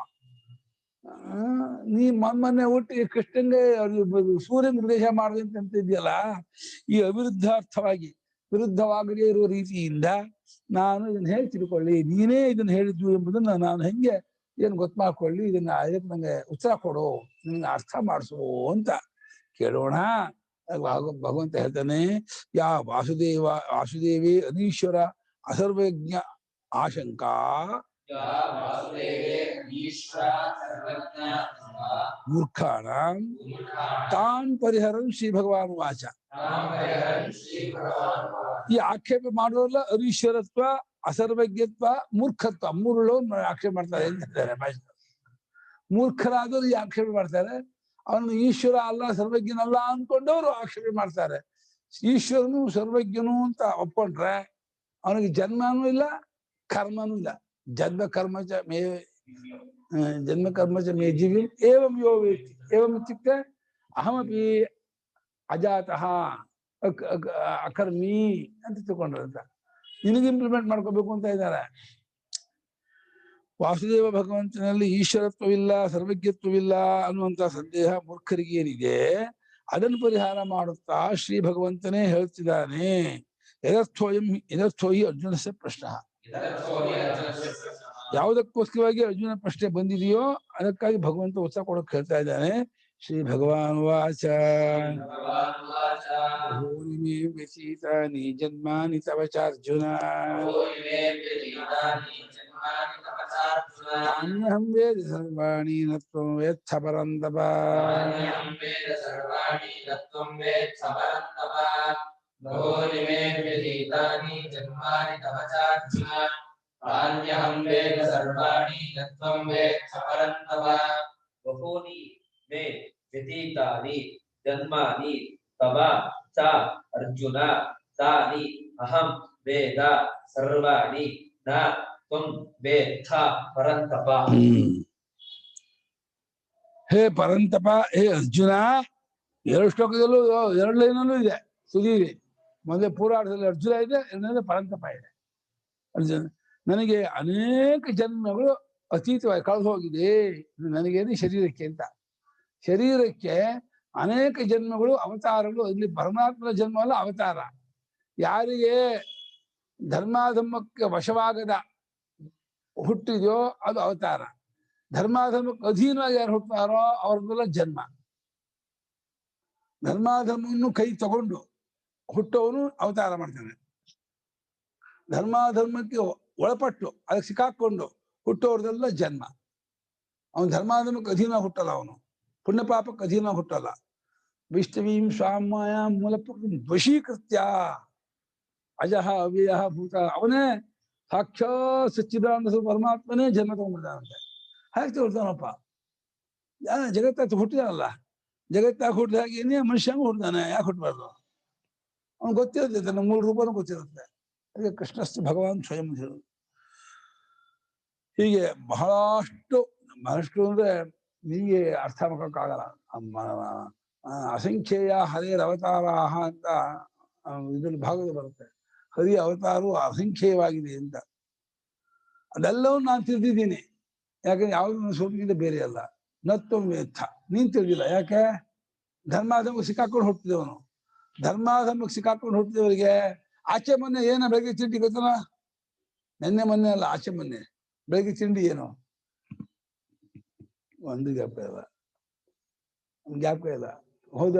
ನೀ ಮೊನ್ನೆ ಹುಟ್ಟಿ ಕೃಷ್ಣಂಗೆ ಸೂರ್ಯನ ಉಪದೇಶ ಮಾಡದಂತ ಇದೆಯಲ್ಲ, ಈ ಅವಿರುದ್ಧಾರ್ಥವಾಗಿ ವಿರುದ್ಧವಾಗದೇ ಇರುವ ರೀತಿಯಿಂದ ನಾನು ಇದನ್ನ ಹೇಗೆ ತಿಳ್ಕೊಳ್ಳಿ, ನೀನೇ ಇದನ್ನ ಹೇಳಿದ್ದು ಎಂಬುದನ್ನ ನಾನು ಹೆಂಗೆ ಏನು ಗೊತ್ತು ಮಾಡ್ಕೊಳ್ಳಿ, ಇದನ್ನ ಅದಕ್ಕೆ ನಂಗೆ ಉತ್ತರ ಕೊಡು, ನಿಮ್ಗೆ ಅರ್ಥ ಮಾಡಿಸು ಅಂತ ಕೇಳೋಣ. ಭಗವಂತ ಹೇಳ್ತಾನೆ, ಯಾ ವಾಸುದೇವೇ ಅನೀಶ್ವರ ಅಸರ್ವಜ್ಞ ಆಶಂಕಾ ಮೂರ್ಖಾಣ ತಾನ್ ಪರಿಹರನ್ ಶ್ರೀ ಭಗವಾನ್ ವಾಚ. ಈ ಆಕ್ಷೇಪ ಮಾಡೋಲ್ಲ ಅನೀಶ್ವರತ್ವ, ಅಸರ್ವಜ್ಞತ್ವ, ಮೂರ್ಖತ್ವ ಮೂರುಗಳು ಆಕ್ಷೇಪ ಮಾಡ್ತಾರೆ ಅಂತ ಹೇಳ್ತಾರೆ. ಮೂರ್ಖರಾದವರು ಈ ಆಕ್ಷೇಪ ಮಾಡ್ತಾರೆ. ಅವನು ಈಶ್ವರ ಅಲ್ಲ, ಸರ್ವಜ್ಞನಲ್ಲ ಅನ್ಕೊಂಡವರು ಆಕ್ಷೇಪ ಮಾಡ್ತಾರೆ. ಈಶ್ವರನು ಸರ್ವಜ್ಞನು ಅಂತ ಒಪ್ಕೊಂಡ್ರೆ ಅವನಿಗೆ ಜನ್ಮನೂ ಇಲ್ಲ, ಕರ್ಮನೂ ಇಲ್ಲ. ಜನ್ಮ ಕರ್ಮಚ ಮೇ ಜೀವಿ ಏವಂ ಯೋ ವೇತ್ತಿ. ಏವಂ ಇತ್ಯುಕ್ತೆ ಅಹಮಪಿ ಅಜಾತಃ ಅಕರ್ಮಿ ಅಂತ ತಿಳ್ಕೊಂಡ್ರಂತ. ನಿನಗೆ ಇಂಪ್ಲಿಮೆಂಟ್ ಮಾಡ್ಕೋಬೇಕು ಅಂತ ಇದ್ದಾರೆ. ವಾಸುದೇವ ಭಗವಂತನಲ್ಲಿ ಈಶ್ವರತ್ವವಿಲ್ಲ, ಸರ್ವಜ್ಞತ್ವವಿಲ್ಲ ಅನ್ನುವಂತ ಸಂದೇಹ ಮೂರ್ಖರಿಗೆ ಏನಿದೆ, ಅದನ್ನು ಪರಿಹಾರ ಮಾಡುತ್ತಾ ಶ್ರೀ ಭಗವಂತನೇ ಹೇಳ್ತಿದ್ದಾನೆ. ಯಥರ್ಥೋಹಿ ಅರ್ಜುನಸ್ಯ ಪ್ರಶ್ನ. ಯಾವುದಕ್ಕೋಸ್ಕರವಾಗಿ ಅರ್ಜುನ ಪ್ರಶ್ನೆ ಬಂದಿದೆಯೋ ಅದಕ್ಕಾಗಿ ಭಗವಂತ ಉತ್ತರ ಕೊಡಕ್ಕೆ ಹೇಳ್ತಾ ಇದ್ದಾನೆ. ಶ್ರೀ ಭಗವಾನ್ ವಾಚ ವ್ಯತೀತಾನಿ ಜನ್ಮಾನಿ ತವ ಚಾರ್ಜುನ ನಾನ್ಯಹಂ ವೇದ ಸರ್ವಾಣಿ ನ ತ್ವಂ ವೇತ್ಥ ಪರಂತಪ. ಬಹೂನಿ ಮೇ ವ್ಯತೀತಾನಿ ಜನ್ಮಾನಿ ತವ ಚ ಅರ್ಜುನ ತಾನಿ ಅಹಂ ವೇದ ಸರ್ವಾಣಿ ನ ತ್ವಂ ವೇತ್ಥ ಪರಂತಪ. ಹೇ ಪರಂತಪ, ಹೇ ಅರ್ಜುನ, ಎರಡು ಶ್ಲೋಕದಲ್ಲೂ ಎರಡು ಲೈನಲ್ಲೂ ಇದೆ, ಸುದ್ದಿ ಇದೆ. ಮೊದಲೇ ಪೂರ್ವಾರ್ಧದಲ್ಲಿ ಅರ್ಜುನ ಇದೆ, ಎರಡನೇದು ಪರಂತಪ ಇದೆ. ಅರ್ಜುನ, ನನಗೆ ಅನೇಕ ಜನ್ಮಗಳು ಅತೀತವಾಗಿ ಕಳೆದು ಹೋಗಿದೆ, ನನಗೇನು ಶರೀರಕ್ಕೆ ಅಂತ. ಶರೀರಕ್ಕೆ ಅನೇಕ ಜನ್ಮಗಳು ಅವತಾರಗಳು, ಇಲ್ಲಿ ಪರಮಾತ್ಮನ ಜನ್ಮ ಅಲ್ಲ ಅವತಾರ. ಯಾರಿಗೆ ಧರ್ಮಾಧರ್ಮಕ್ಕೆ ವಶವಾಗದ ಹುಟ್ಟಿದೆಯೋ ಅದು ಅವತಾರ. ಧರ್ಮಾಧರ್ಮಕ್ಕೆ ಅಧೀನವಾಗಿ ಯಾರು ಹುಟ್ಟುತ್ತಾರೋ ಅವ್ರದ್ದೆಲ್ಲ ಜನ್ಮ. ಧರ್ಮಾಧರ್ಮವನ್ನು ಕೈ ತಗೊಂಡು ಹುಟ್ಟೋನು ಅವತಾರ ಮಾಡ್ತಾನೆ. ಧರ್ಮಾಧರ್ಮಕ್ಕೆ ಒಳಪಟ್ಟು ಅದಕ್ಕೆ ಸಿಕ್ಕಾಕೊಂಡು ಹುಟ್ಟೋರ್ದೆಲ್ಲ ಜನ್ಮ. ಅವನು ಧರ್ಮಾಧರ್ಮಕ್ಕೆ ಅಧೀನ ಹುಟ್ಟಲ್ಲ, ಅವನು ಪುಣ್ಯ ಪಾಪಕ್ಕೆ ಅಧೀನ ಹುಟ್ಟಲ್ಲ. ವಿಷ್ಣುವೀಂ ಸ್ವಾಮಾಯ ಮೂಲ ವಶೀಕೃತ್ಯ ಅಜಃ ಅವ್ಯಯ ಭೂತ, ಅವನೇ ಸಾಕ್ಷಾತ್ ಸಚ್ಚಿದಾನಂದ ಪರಮಾತ್ಮನೇ ಜನ್ಮ ತಗೊಂಡ್ಬಿಡ್ತಾನಂತೆ. ಹಾಗೆ ತಗೊಳ್ತಾನಪ್ಪ. ಜಗತ್ತ ಹುಟ್ಟಿದಾನಲ್ಲ, ಜಗತ್ತಾಗ ಹುಟ್ಟಿದ ಹಾಗೆ ಏನೇ ಮನುಷ್ಯಂಗೂ ಹುಟ್ಟಿದಾನೆ, ಯಾಕೆ ಹುಟ್ಟಬಾರ್ದು? ಅವ್ನು ಗೊತ್ತಿರುತ್ತೆ, ತನ್ನ ಮೂಲ ರೂಪನೂ ಗೊತ್ತಿರುತ್ತೆ. ಅದಕ್ಕೆ ಕೃಷ್ಣಸ್ತು ಭಗವಾನ್ ಸ್ವಯಂ ಹೇಳೋದು. ಹೀಗೆ ಬಹಳಷ್ಟು ಅಂದ್ರೆ ನಿಮಗೆ ಅರ್ಥ ಮಾಡ್ಕೊಕ್ಕಾಗಲ್ಲ. ಅಸಂಖ್ಯೇಯ ಹರಿಯರ ಅವತಾರಾಹ ಅಂತ ಇದ್ರಲ್ಲಿ ಭಾಗದಲ್ಲಿ ಬರುತ್ತೆ. ಹರಿಯ ಅವತಾರವು ಅಸಂಖ್ಯೇಯವಾಗಿದೆ ಅಂತ. ಅದೆಲ್ಲವೂ ನಾನು ತಿಳಿದಿದ್ದೀನಿ, ಯಾಕಂದ್ರೆ ಯಾವ್ದು ಸ್ವರೂಪದಿಂದ ಬೇರೆ ಅಲ್ಲ. ನತ್ವ ವೇತ್ಥ, ನೀನ್ ತಿಳಿದಿಲ್ಲ. ಯಾಕೆ? ಧರ್ಮಾಧರ್ಮಕ್ಕೆ ಸಿಕ್ಕಾಕೊಂಡು ಹುಟ್ಟಿದವನು. ಧರ್ಮಾಧರ್ಮಕ್ಕೆ ಸಿಕ್ಕಾಕೊಂಡು ಹುಟ್ಟಿದವರಿಗೆ ಆಚೆ ಮೊನ್ನೆ ಏನ ಬೆಳಗ್ಗೆ ತಿಂಡಿ ಗೊತ್ತಲ್ಲ? ನೆನ್ನೆ ಮೊನ್ನೆ ಅಲ್ಲ, ಆಚೆ ಮೊನ್ನೆ ಬೆಳಗ್ಗೆ ತಿಂಡಿ ಏನು? ಒಂದು ಜ್ಞಾಪಕ ಇಲ್ಲ, ಜ್ಞಾಪಕ ಇಲ್ಲ. ಹೋದ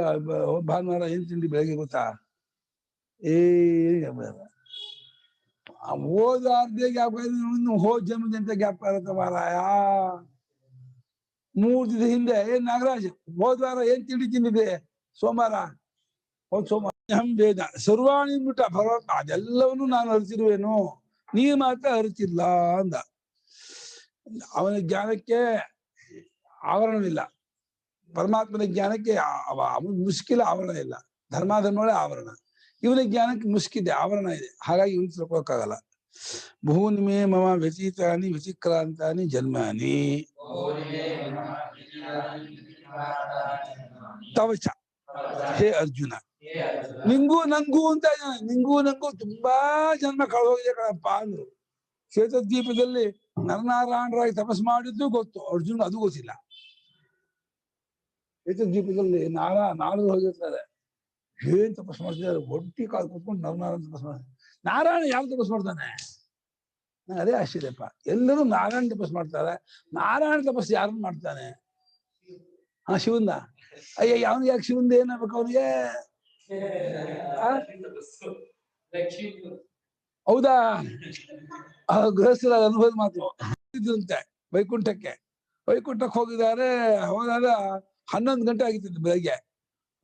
ಭಾನುವಾರ ಏನ್ ತಿಂಡಿ ಬೆಳಗ್ಗೆ ಗೊತ್ತಾ? ಜ್ಞಾಪಕ ಇಲ್ಲ. ಹೋದ ಅರ್ಧೇ ಜ್ಞಾಪಕ ಇನ್ನು ಹೋದ ಜನ್ಮದಂತ ಜ್ಞಾಪಕ ಇರುತ್ತೆ ಮಾರಾಯ. 3 ದಿನದ ಹಿಂದೆ ಏನ್ ನಾಗರಾಜ್ ಹೋದ ವಾರ ಏನ್ ತಿಂಡಿ ತಿಂದಿದೆ? ಸೋಮವಾರ, ಹೋದ್ ಸೋಮವಾರ. ವೇದ ಸರ್ವಾಣಿ ಬಿಟ್ಟ ಭಗವಂತ ಅದೆಲ್ಲವನ್ನೂ ನಾನು ಅರಿತಿರುವೇನು, ನೀನು ಮಾತ್ರ ಅರಿತಿಲ್ಲ ಅಂದ. ಅವನ ಜ್ಞಾನಕ್ಕೆ ಆವರಣವಿಲ್ಲ, ಪರಮಾತ್ಮನ ಜ್ಞಾನಕ್ಕೆ ಮುಸ್ಕಿಲ್ಲ, ಆವರಣ ಇಲ್ಲ. ಧರ್ಮಾಧರ್ಮಗಳೇ ಆವರಣ. ಇವನ ಜ್ಞಾನಕ್ಕೆ ಮುಸ್ಕಿದೆ, ಆವರಣ ಇದೆ. ಹಾಗಾಗಿ ಇವನು ತಿಳ್ಕೊಳಕ್ಕಾಗಲ್ಲ. ಬಹೂನಿ ಮೇ ಮಮ ವ್ಯತೀತಾನಿ ವ್ಯತಿಕ್ರಾಂತಾನಿ ಜನ್ಮಾನಿ ತವಚ. ಹೇ ಅರ್ಜುನ, ನಿಂಗೂ ನಂಗೂ ಅಂತ ಇದ್ದಾನೆ. ನಿಂಗೂ ನಂಗೂ ತುಂಬಾ ಜನ್ಮ ಕಳೆದೋಗಿದೆ ಕಣಪ್ಪ ಅಂದ್ರು. ಶ್ವೇತದ್ವೀಪದಲ್ಲಿ ನರನಾರಾಯಣರಾಗಿ ತಪಸ್ ಮಾಡಿದ್ದು ಗೊತ್ತು, ಅರ್ಜುನ ಅದು ಗೊತ್ತಿಲ್ಲ. ದ್ವೀಪದಲ್ಲಿ ನಾರದರು ಹೋಗಿರ್ತಾರೆ. ಏನ್ ತಪಸ್ ಮಾಡ್ತಿದ್ದಾರೆ, ಒಟ್ಟಿ ಕಾಲು ಕೂತ್ಕೊಂಡು ನರನಾರಾಯಣ ತಪಸ್ ಮಾಡ್ತಾರೆ. ನಾರಾಯಣ ಯಾವ ತಪಸ್ ಮಾಡ್ತಾನೆ? ನಂಗೆ ಅದೇ ಆಶ್ಚರ್ಯಪ್ಪ. ಎಲ್ಲರೂ ನಾರಾಯಣ ತಪಸ್ ಮಾಡ್ತಾರೆ, ನಾರಾಯಣ ತಪಸ್ ಯಾರನ್ನ ಮಾಡ್ತಾನೆ? ಶಿವಂದ. ಅಯ್ಯ, ಅವನಿಗೆ ಯಾಕೆ ಶಿವಂದ ಏನಾಗ್ಬೇಕು ಅವನಿಗೆ? ಹೌದಾ? ಗೃಹಸ್ಥರ ಅನುಭವದ ಮಾತು ಇದ್ರಂತೆ. ವೈಕುಂಠಕ್ಕೆ ಹೋಗಿದ್ದಾರೆ. ಹೋದಾಗ 11 ಗಂಟೆ ಆಗಿತ್ತು ಬೆಳಗ್ಗೆ.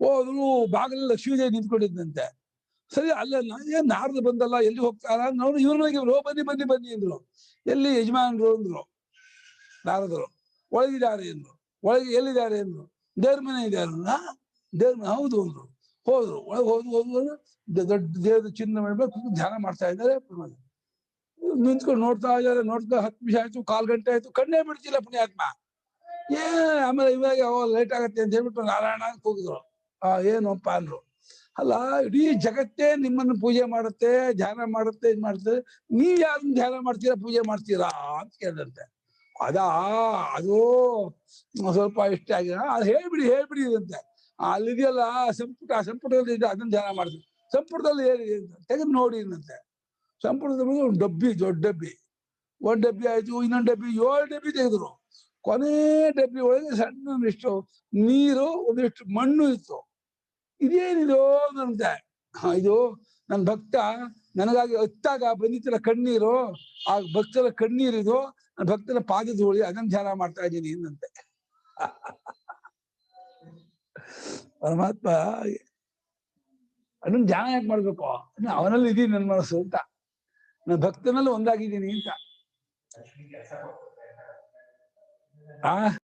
ಹೋದ್ರು, ಬಾಗಿಲಲ್ಲಿ ಲಕ್ಷ್ಮೀದೇವಿ ನಿಂತ್ಕೊಂಡಿದ್ದಂತೆ. ಸರಿ, ಅಲ್ಲ ಏನ್ ನಾರದು ಬಂದಲ್ಲ, ಎಲ್ಲಿ ಹೋಗ್ತಾರ? ನಾವು ಇವ್ರ ಮನೆಗೆ ಬನ್ನಿ ಅಂದ್ರು. ಎಲ್ಲಿ ಯಜಮಾನ್ರು ಅಂದ್ರು. ನಾರದರು ಒಳಗಿದ್ದಾರೆ ಅಂದ್ರು. ಒಳಗೆ ಎಲ್ಲಿದ್ದಾರೆ ಅಂದ್ರು. ದೇವ್ರ ಮನೆ ಇದೆ ಅಲ್ಲ. ದೇವ್ರ ಮನೆ ಹೌದು ಅಂದ್ರು. ಹೋದ್ರು. ಒಳಗೆ ಹೋದ್ರು. ದೊಡ್ಡ ದೇವ್ರ ಚಿನ್ನ ಮಾಡ್ಬೇಕು, ಧ್ಯಾನ ಮಾಡ್ತಾ ಇದ್ದಾರೆ. ನಿಂತ್ಕೊಂಡು ನೋಡ್ತಾ 10 ನಿಮಿಷ ಆಯ್ತು, 1/4 ಗಂಟೆ ಆಯ್ತು, ಕಣ್ಣೇ ಬಿಡ್ತಿಲ್ಲ ಪುಣ್ಯಾತ್ಮ. ಆಮೇಲೆ ಇವಾಗ ಲೇಟ್ ಆಗತ್ತೆ ಅಂತ ಹೇಳ್ಬಿಟ್ಟು ನಾರಾಯಣ ಕೂಗಿದ್ರು. ಏನಪ್ಪ ಅಂದ್ರು. ಅಲ್ಲ, ಇಡೀ ಜಗತ್ತೇ ನಿಮ್ಮನ್ನು ಪೂಜೆ ಮಾಡುತ್ತೆ, ಧ್ಯಾನ ಮಾಡುತ್ತೆ, ಇದು ಮಾಡ್ತಾರೆ, ನೀವ್ ಯಾರನ್ನ ಧ್ಯಾನ ಮಾಡ್ತೀರಾ, ಪೂಜೆ ಮಾಡ್ತೀರಾ ಅಂತ ಕೇಳಿದಂತೆ. ಅದು ಸ್ವಲ್ಪ ಇಷ್ಟ ಆಗಿದೆ. ಅದು ಹೇಳ್ಬಿಡಿ ಇದಂತೆ. ಅಲ್ಲಿದೆಯಲ್ಲ ಸಂಪುಟದಲ್ಲಿ ಇದೆ, ಅದನ್ನ ಧ್ಯಾನ ಮಾಡ್ತೀವಿ. ಸಂಪುಟದಲ್ಲಿ ಹೇಳಿ ಅಂತ ತೆಗೆದು ನೋಡಿ ಅಂತೆ. ಸಂಪುಟದಲ್ಲಿ ಒಂದು ದೊಡ್ಡ ಡಬ್ಬಿ. 1 ಡಬ್ಬಿ ಆಯ್ತು, ಇನ್ನೊಂದು ಡಬ್ಬಿ, 7 ಡಬ್ಬಿ ತೆಗೆದ್ರು. ಕೊನೆ ಡಬ್ಬಿ ಒಳಗೆ ಸಣ್ಣಷ್ಟು ನೀರು, ಒಂದಿಷ್ಟು ಮಣ್ಣು ಇತ್ತು. ಇದೇನಿದು ಅಂತೆ. ಇದು ನನ್ನ ಭಕ್ತ ನನಗಾಗಿ ಹೊತ್ತಾಗ ಬಂದಿತ್ತಲ್ಲ ಕಣ್ಣೀರು, ಆ ಭಕ್ತರ ಕಣ್ಣೀರಿದು, ನನ್ನ ಭಕ್ತರ ಪಾದ ಧೂಳಿ, ಅದನ್ನ ಧ್ಯಾನ ಮಾಡ್ತಾ ಇದ್ದೀನಿ ಎಂದಂತೆ. ಪರಮಾತ್ಮ ಅದನ್ನ ಧ್ಯಾನ ಯಾಕೆ ಮಾಡ್ಬೇಕು? ಅವನಲ್ಲಿ ಇದೀನಿ ನನ್ನ ಮನಸ್ಸು ಅಂತ, ನನ್ನ ಭಕ್ತನಲ್ಲಿ ಒಂದಾಗಿದ್ದೀನಿ ಅಂತ.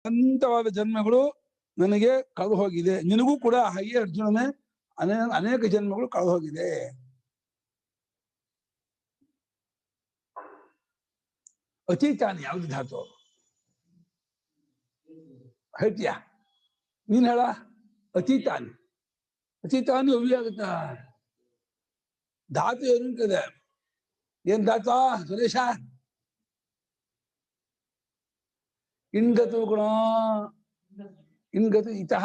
ಅನಂತವಾದ ಜನ್ಮಗಳು ನನಗೆ ಕಳೆದು ಹೋಗಿದೆ. ನಿನಗೂ ಕೂಡ ಹಾಗೆ ಅರ್ಜುನನೇ ಅನೇಕ ಜನ್ಮಗಳು ಕಳೆದು ಹೋಗಿದೆ. ಅತೀತಾನಿ ಯಾವ್ದು ಧಾತು ಹೇಳ್ತೀಯ? ನೀನ್ ಹೇಳ. ಅತೀತಾನಿ ಅವ್ಯ ಆಗುತ್ತ. ಧಾತು ಏನುಂಟದೆ? ಏನ್ ಧಾತ ಸುರೇಶ? ಇನ್ಗತು ಗುಣ, ಇನ್ಗತು ಇತಃ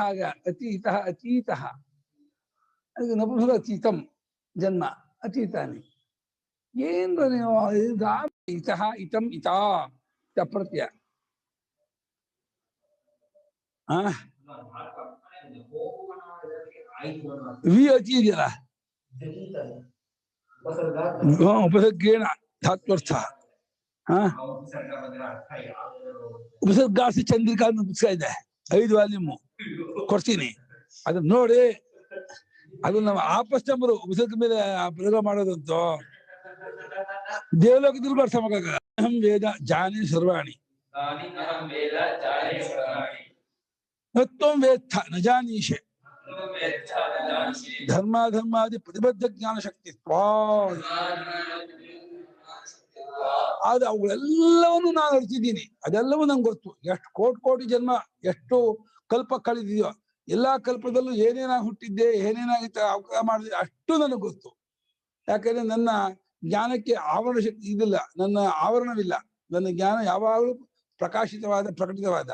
ಅತಿ ಇತಃ ಅತೀತಃ. ಅದಕ್ಕೆ ನಪುಂಸಕ ಅತೀತಂ ಜನ್ಮ. ಅತೀತಾನಿ ಏನ್ರ ನೀವು ಇತಃ ಇತಂ ಇತಾ ಪ್ರತ್ಯಯ. ವಿ ಅತಿ ಇದೆಯಲ್ಲ, ಉಪಸರ್ಗೇಣ ಧಾತ್ವರ್ಥ. ಉಪಸರ್ಗಾಸಿ ಚಂದ್ರಿಕಾ ಅಂತ ಪುಸ್ತಕ ಇದೆ, 5 ವಾಲ್ಯೂಮ್ ಕೊಡ್ತೀನಿ, ಅದನ್ನ ನೋಡಿ. ಅದು ನಮ್ಮ ಆಪಸ್ತಂಬರು ಉಪಸರ್ಗ ಮೇಲೆ ಪ್ರಯೋಗ ಮಾಡೋದಂತೂ ದೇವಲೋಕದಲ್ಲೂ ಅರ್ಥ ಮಾಡಕ. ಅಹಂ ವೇದ ಜಾನಿ ಸರ್ವಾಣಿ ನತ್ವಂ ವೇತ್ಥ ನ ಜಾನೀಷೆ ಧರ್ಮಾಧರ್ಮಾದಿ ಪ್ರತಿಬದ್ಧ ಜ್ಞಾನ ಶಕ್ತಿತ್ವ. ಆದ್ರೆ ಅವುಗಳೆಲ್ಲವನ್ನು ನಾನು ಅರಿತಿದ್ದೀನಿ, ಅದೆಲ್ಲವೂ ನಂಗೆ ಗೊತ್ತು. ಎಷ್ಟು ಕೋಟಿ ಜನ್ಮ, ಎಷ್ಟು ಕಲ್ಪ ಕಳೆದಿದೆಯೋ, ಎಲ್ಲಾ ಕಲ್ಪದಲ್ಲೂ ಏನೇನಾಗಿ ಹುಟ್ಟಿದ್ದೆ, ಏನೇನಾಗಿ ಅವಕಾಶ ಮಾಡಿದೆ, ಅಷ್ಟು ನನಗೆ ಗೊತ್ತು. ಯಾಕಂದ್ರೆ ನನ್ನ ಜ್ಞಾನಕ್ಕೆ ಆವರಣ ಶಕ್ತಿ ಇದಿಲ್ಲ, ನನ್ನ ಆವರಣವಿಲ್ಲ. ನನ್ನ ಜ್ಞಾನ ಯಾವಾಗಲೂ ಪ್ರಕಟಿತವಾದ.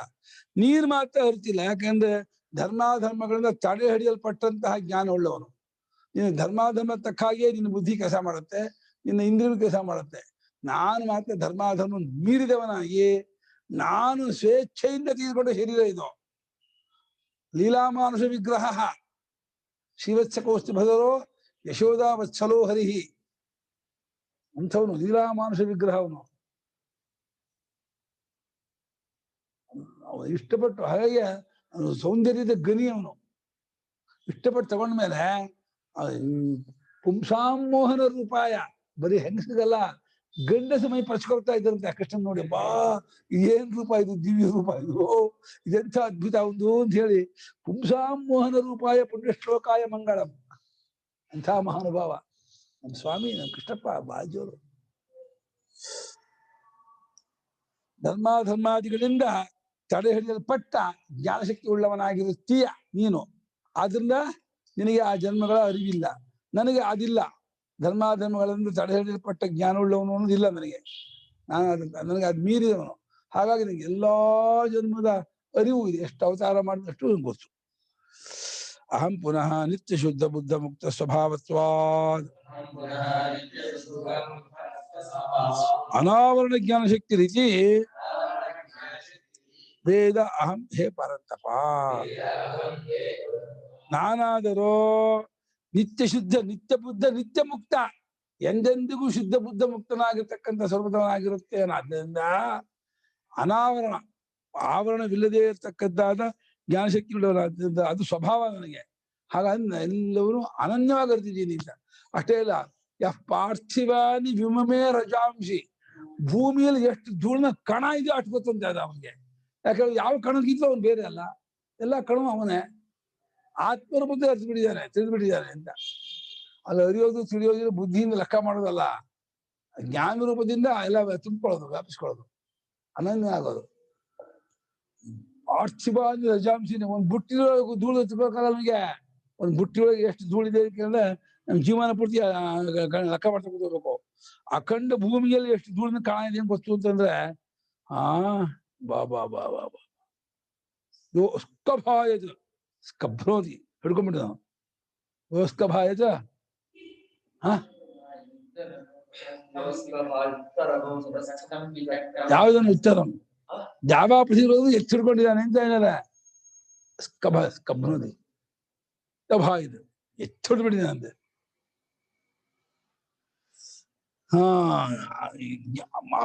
ನೀರು ಮಾತ್ರ ಅರಿತಿಲ್ಲ, ಯಾಕಂದ್ರೆ ಧರ್ಮಾಧರ್ಮಗಳಿಂದ ತಡೆ ಹಿಡಿಯಲ್ಪಟ್ಟಂತಹ ಜ್ಞಾನ ಉಳ್ಳವನು. ನಿನ್ನ ಧರ್ಮಾಧರ್ಮ ತಕ್ಕಾಗಿಯೇ ನಿನ್ನ ಬುದ್ಧಿ ಕೆಲಸ ಮಾಡುತ್ತೆ, ನಿನ್ನ ಇಂದ್ರಿಯ ಕೆಲಸ ಮಾಡುತ್ತೆ. ನಾನು ಮಾತ್ರ ಧರ್ಮಾಧರ್ಮ ಮೀರಿದವನಾಗಿ, ನಾನು ಸ್ವೇಚ್ಛೆಯಿಂದ ತೆಗೆದುಕೊಂಡ ಶರೀರ ಇದು. ಲೀಲಾಮಾನುಷ ವಿಗ್ರಹ ಶ್ರೀವತ್ಸಕೋಸ್ತಿ ಭದರೋ ಯಶೋದಾ ವತ್ಸಲೋ ಹರಿಹಿ ಅಂಥವನು ಲೀಲಾಮಾನುಷ ವಿಗ್ರಹವನು. ಅವನು ಇಷ್ಟಪಟ್ಟು, ಹಾಗೆ ಸೌಂದರ್ಯದ ಗನಿ ಅವನು. ಇಷ್ಟಪಟ್ಟು ತಗೊಂಡ್ಮೇಲೆ ಪುಂಸಾಮೋಹನ ರೂಪಾಯ, ಬರೀ ಹೆಂಗಸಿಗಲ್ಲ, ಗಂಡಸ ಮೈ ಪರ್ಚ್ಕೊಳ್ತಾ ಇದ್ದಂತೆ ಕೃಷ್ಣನ್ ನೋಡಿ. ಏನ್ ರೂಪ ಇದು, ದಿವ್ಯ ರೂಪ ಇದು, ಇದೆಂಥ ಅದ್ಭುತ ಒಂದು ಅಂತ ಹೇಳಿ. ಪುಂಸಾಮೋಹನ ರೂಪಾಯ ಪುಣ್ಯಶ್ಲೋಕಾಯ ಮಂಗಳಂ. ಅಂಥ ಮಹಾನುಭಾವ ನಮ್ಮ ಸ್ವಾಮಿ, ನಮ್ಮ ಕೃಷ್ಣಪ್ಪ ಬಾಜೋರು. ಧರ್ಮಾಧರ್ಮಾದಿಗಳಿಂದ ತಡೆ ಹಿಡಿಯಲ್ಪಟ್ಟ ಜ್ಞಾನಶಕ್ತಿ ಉಳ್ಳವನಾಗಿರುತ್ತೀಯ ನೀನು. ಆದ್ರಿಂದ ನಿನಗೆ ಆ ಜನ್ಮಗಳ ಅರಿವಿಲ್ಲ, ನನಗೆ ಅದಿಲ್ಲ. ಧರ್ಮಾಧರ್ಮಗಳಿಂದ ತಡೆ ಹಿಡಿಯಲ್ಪಟ್ಟ ಜ್ಞಾನ ಉಳ್ಳವನು ಅನ್ನೋದಿಲ್ಲ ನನಗೆ. ನನಗೆ ಅದು ಮೀರಿದವನು. ಹಾಗಾಗಿ ನನಗೆ ಎಲ್ಲಾ ಜನ್ಮದ ಅರಿವು ಇದೆ. ಎಷ್ಟು ಅವತಾರ ಮಾಡಿದಷ್ಟು ನಂಗೆ ಗೊತ್ತು. ಅಹಂ ಪುನಃ ನಿತ್ಯ ಶುದ್ಧ ಬುದ್ಧ ಮುಕ್ತ ಸ್ವಭಾವತ್ವಾದ್ ಅನಾವರಣ ಜ್ಞಾನ ಶಕ್ತಿ ರೀತಿ ವೇದ ಅಹಂ ಹೇ ಪರಂತಪ. ನಾನಾದರೂ ನಿತ್ಯ ಶುದ್ಧ ನಿತ್ಯ ಬುದ್ಧ ನಿತ್ಯ ಮುಕ್ತ, ಎಂದೆಂದಿಗೂ ಶುದ್ಧ ಬುದ್ಧ ಮುಕ್ತನಾಗಿರ್ತಕ್ಕಂಥ ಸರ್ವತನಾಗಿರುತ್ತೇನೆ. ಆದ್ದರಿಂದ ಅನಾವರಣ ಆವರಣವಿಲ್ಲದೆ ಇರತಕ್ಕದ್ದಾದ ಜ್ಞಾನಶಕ್ತಿ ಉಳ್ಳವರಾದ್ರಿಂದ ಅದು ಸ್ವಭಾವ ನನಗೆ. ಹಾಗಾಗಿ ಎಲ್ಲರೂ ಅನನ್ಯವಾಗಿ ಅರಿತಿದ್ದೀನಿ ಅಂತ. ಅಷ್ಟೇ ಇಲ್ಲ, ಯಃ ಪಾರ್ಥಿವಾನಿ ವಿಮಮೇ ರಜಾಂಶಿ, ಭೂಮಿಯಲ್ಲಿ ಎಷ್ಟು ಧೂಳಿನ ಕಣ ಇದೆಯೋ ಅಷ್ಟು ಗೊತ್ತಂತೆ ಅದು ಅವನಿಗೆ. ಯಾಕಂದ್ರೆ ಯಾವ ಕಣಗಿದ್ರೂ ಅವನು ಬೇರೆ ಅಲ್ಲ, ಎಲ್ಲ ಕಣವು ಅವನೇ. ಆತ್ಮರೂಪದಲ್ಲಿ ಅರ್ಥ ಬಿಟ್ಟಿದ್ದಾನೆ, ತಿಳಿದ್ಬಿಟ್ಟಿದ್ದಾನೆ ಅಂತ. ಅಲ್ಲಿ ಅರಿಯೋದು ತಿಳಿಯೋದು ಬುದ್ಧಿಯಿಂದ ಲೆಕ್ಕ ಮಾಡೋದಲ್ಲ, ಜ್ಞಾನ ರೂಪದಿಂದ ಎಲ್ಲ ತುಂಬಿಕೊಳ್ಳೋದು, ವ್ಯಾಪಿಸ್ಕೊಳ್ಳೋದು, ಅನನ್ಯ ಆಗೋದು. ಪಾರ್ಥಿವಾನಿ ರಜಾಂಶಿನಿ, ಒಂದು ಬುಟ್ಟಿಯೊಳಗೆ ಧೂಳು ಎತ್ಕೋಬೇಕಲ್ಲ ನಮಗೆ. ಒಂದು ಬುಟ್ಟಿಯೊಳಗೆ ಎಷ್ಟು ಧೂಳಿದೆ ಅಂತಂದ್ರೆ ನಮ್ಮ ಜೀವನ ಪೂರ್ತಿ ಲೆಕ್ಕ ಮಾಡ್ತಾ ಕೂತ್ಕೋಬೇಕು. ಅಖಂಡ ಭೂಮಿಯಲ್ಲಿ ಎಷ್ಟು ಧೂಳಿನ ಕಾಣ ಇದೆ ಅಂತ ಗೊತ್ತು ಅಂತಂದ್ರೆ ಬಾ ಬಾ ಬಾ ಬಾ ಬಾ ಸ್ಕಭಾಯಜ ಸ್ಕಭ್ರೋದಿ ಹಿಡ್ಕೊಂಡ್ಬಿಟ್ಟು ನಾವು ಸ್ಕಭಾಯಜ ಯಾವುದನ್ನು ಉತ್ತರಂ ಯಾವ ಪ್ರತಿರೋಧ ಎತ್ತಿಡ್ಕೊಂಡಿದ್ದಾನೆ ಅಂತ ಏನಾರ ಸ್ಕಭ್ರೋದಿ ಸ್ಕಭಾ ಇದು ಎತ್ತಿಡ್ಬಿಟ್ಟಿದ್ದಾನಂತೆ.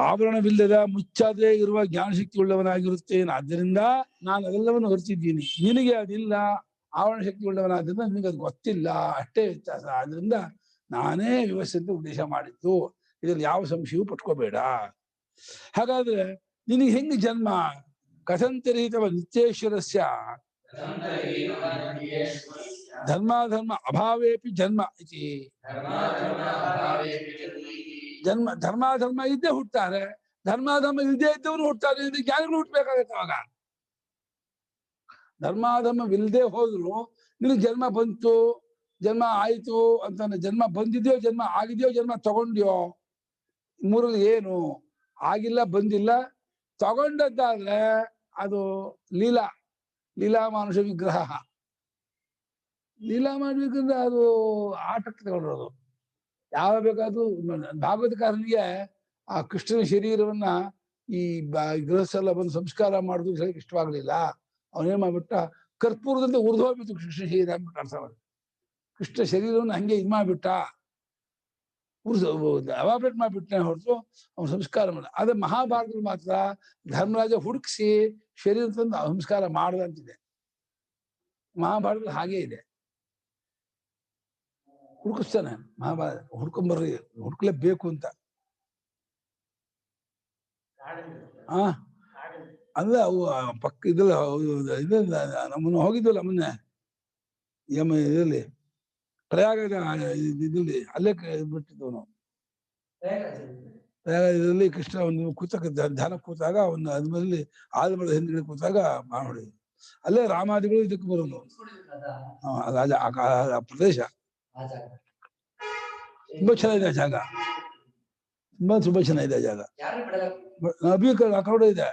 ಆವರಣವಿಲ್ಲದ ಮುಚ್ಚಾದೇ ಇರುವ ಜ್ಞಾನಶಕ್ತಿ ಉಳ್ಳವನಾಗಿರುತ್ತೇನೆ. ಆದ್ದರಿಂದ ನಾನು ಅದೆಲ್ಲವನ್ನು ಹೊರತಿದ್ದೀನಿ. ನಿನಗೆ ಅದಿಲ್ಲ, ಆವರಣ ಶಕ್ತಿ ಉಳ್ಳವನಾದ್ರಿಂದ ನಿನಗೆ ಅದು ಗೊತ್ತಿಲ್ಲ, ಅಷ್ಟೇ ವ್ಯತ್ಯಾಸ. ಆದ್ರಿಂದ ನಾನೇ ವ್ಯವಸ್ಥೆ ಉದ್ದೇಶ ಮಾಡಿದ್ದು, ಇದ್ರಲ್ಲಿ ಯಾವ ಸಂಶಯವೂ ಪಟ್ಕೋಬೇಡ. ಹಾಗಾದ್ರೆ ನಿನಗೆ ಹೆಂಗೆ ಜನ್ಮ? ಕಥಂತರಿತವ ನಿತ್ಯೇಶ್ವರಸ್ಯ ಧರ್ಮಾಧರ್ಮ ಅಭಾವೇಪಿ ಜನ್ಮ ಇತಿ. ಜನ್ಮ ಧರ್ಮಾಧರ್ಮ ಇದ್ದೇ ಹುಟ್ಟುತ್ತಾರೆ, ಧರ್ಮಾಧರ್ಮ ಇಲ್ಲದೆ ಇದ್ದವನು ಹುಟ್ಟುತ್ತಾರೆ. ಜ್ಞಾನಿಗಳು ಹುಟ್ಟಬೇಕಾಗತ್ತೆ. ಅವಾಗ ಧರ್ಮಾಧರ್ಮವಿಲ್ಲದೆ ಹೋದ್ರು ನಿನಗೆ ಜನ್ಮ ಬಂತು, ಜನ್ಮ ಆಯ್ತು ಅಂತಾನೆ. ಜನ್ಮ ಬಂದಿದ್ಯೋ, ಜನ್ಮ ಆಗಿದೆಯೋ, ಜನ್ಮ ತಗೊಂಡ್ಯೋ, ಮೂರಲ್ಲಿ ಏನು ಆಗಿಲ್ಲ, ಬಂದಿಲ್ಲ. ತಗೊಂಡದ್ದಾದ್ರೆ ಅದು ಲೀಲಾ, ಲೀಲಾ ಮಾನುಷ ವಿಗ್ರಹ. ಲೀಲಾ ಮಾಡ್ಬೇಕಂದ್ರೆ ಅದು ಆಟಕ್ಕೆ ತಗೊಂಡಿರೋದು. ಯಾವ ಬೇಕಾದ್ರೂ ಭಾಗವತಕಾರನಿಗೆ ಆ ಕೃಷ್ಣನ ಶರೀರವನ್ನ ಈ ಗೃಹಸ್ಥೆಲ್ಲ ಬಂದು ಸಂಸ್ಕಾರ ಮಾಡುದು ಹೇಳಕ್ ಇಷ್ಟವಾಗ್ಲಿಲ್ಲ. ಅವನೇನ್ ಮಾಡ್ಬಿಟ್ಟ, ಕರ್ಪೂರದಂತೆ ಉರಿದು ಹೋಗ್ಬಿಟ್ಟು ಕೃಷ್ಣ ಶರೀರ ಅಂದ್ಬಿಟ್ಟು ಅರ್ಥ ಮಾಡಿ ಕೃಷ್ಣ ಶರೀರವನ್ನು ಹಂಗೆ ಇದು ಮಾಡ್ಬಿಟ್ಟ, ಅವಾಪರೇಟ್ ಮಾಡ್ಬಿಟ್ಟನೆ ಹೊರತು ಅವನು ಸಂಸ್ಕಾರ ಮಾಡ. ಆದ್ರೆ ಮಹಾಭಾರತದಲ್ಲಿ ಮಾತ್ರ ಧರ್ಮರಾಜ ಹುಡುಕಿಸಿ ಶರೀರ ತಂದು ಸಂಸ್ಕಾರ ಮಾಡದಂತಿದೆ. ಮಹಾಭಾರತದಲ್ಲಿ ಹಾಗೇ ಇದೆ, ಹುಡುಕಿಸ್ತಾನೆ ಮಹಾಭಾರತ. ಹುಡ್ಕೊಂಬರ್ರಿ, ಹುಡ್ಕಲೇಬೇಕು ಅಂತ. ಅಲ್ಲ ಅವು ಪಕ್ಕ ಇದಲ್ಲ, ಇದಲ್ಲ ನಮ್ಮನ್ನು ಹೋಗಿದ್ವಲ್ಲ ಮೊನ್ನೆ ಇದರಲ್ಲಿ ಪ್ರಯಾಗ ಇದಲ್ಲಿ ಅಲ್ಲೇ ಬಿಟ್ಟಿದ್ವು ನಾವು. ಪ್ರಯಾಗ ಇದರಲ್ಲಿ ಕೃಷ್ಣ ಒಂದು ಕೂತಕ್ಕ ಧ್ಯಾನ ಕೂತಾಗ ಒಂದು ಅದ್ಮೇಲೆ ಆಲ್ಮರದ ಹಿಂದ್ಗಡೆ ಕೂತಾಗ ಮಾಡಿ ಅಲ್ಲೇ ರಾಮಾದಿಗಳು ಇದಕ್ಕೆ ಬರೋದು. ಆ ಪ್ರದೇಶ ತುಂಬಾ ಚೆನ್ನಾಗಿದೆ ಜಾಗ, ತುಂಬಾ ಚೆನ್ನಾಗಿದೆ ಜಾಗ. ಆ ಕಡೆ ಇದೆ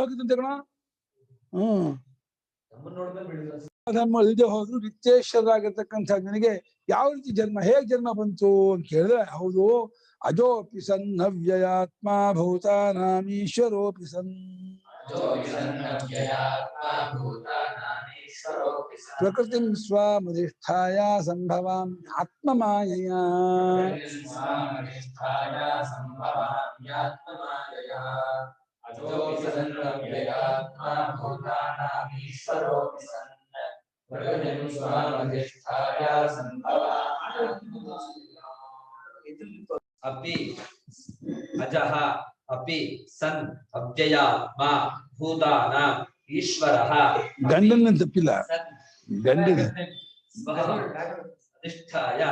ಹೋಗಿದ್ದಂತೆ ಕಣ. ಇಲ್ಲದೆ ಹೋದ್ರು ನಿತ್ಯೇಶ್ವರಾಗಿರ್ತಕ್ಕಂಥ ನಿನಗೆ ಯಾವ ರೀತಿ ಜನ್ಮ, ಹೇಗ್ ಜನ್ಮ ಬಂತು ಅಂತ ಕೇಳಿದ್ರೆ, ಹೌದು, ಅಜೋಪಿ ಸನ್ ಅವ್ಯಯಾತ್ಮ ಭೂತಾನಾಮೀಶ್ವರೋಪಿ ಸನ್ ಪ್ರಕೃತಿಂ ಸ್ವಮಧಿಷ್ಠಾಯ ಸಂಭವಾಂ ಆತ್ಮಮಾಯಯಾ. ಅಪಿ ಅಜಃ ಅಪಿ ಸನ್ ಅವ್ಯಯಾತ್ಮ ಭೂತಾನಾಂ ಈಶ್ವರಃ. ಗಂಡನ ತಪ್ಪಿಲ್ಲ, ಗಂಡನ ಅಧಿಷ್ಠಾಯ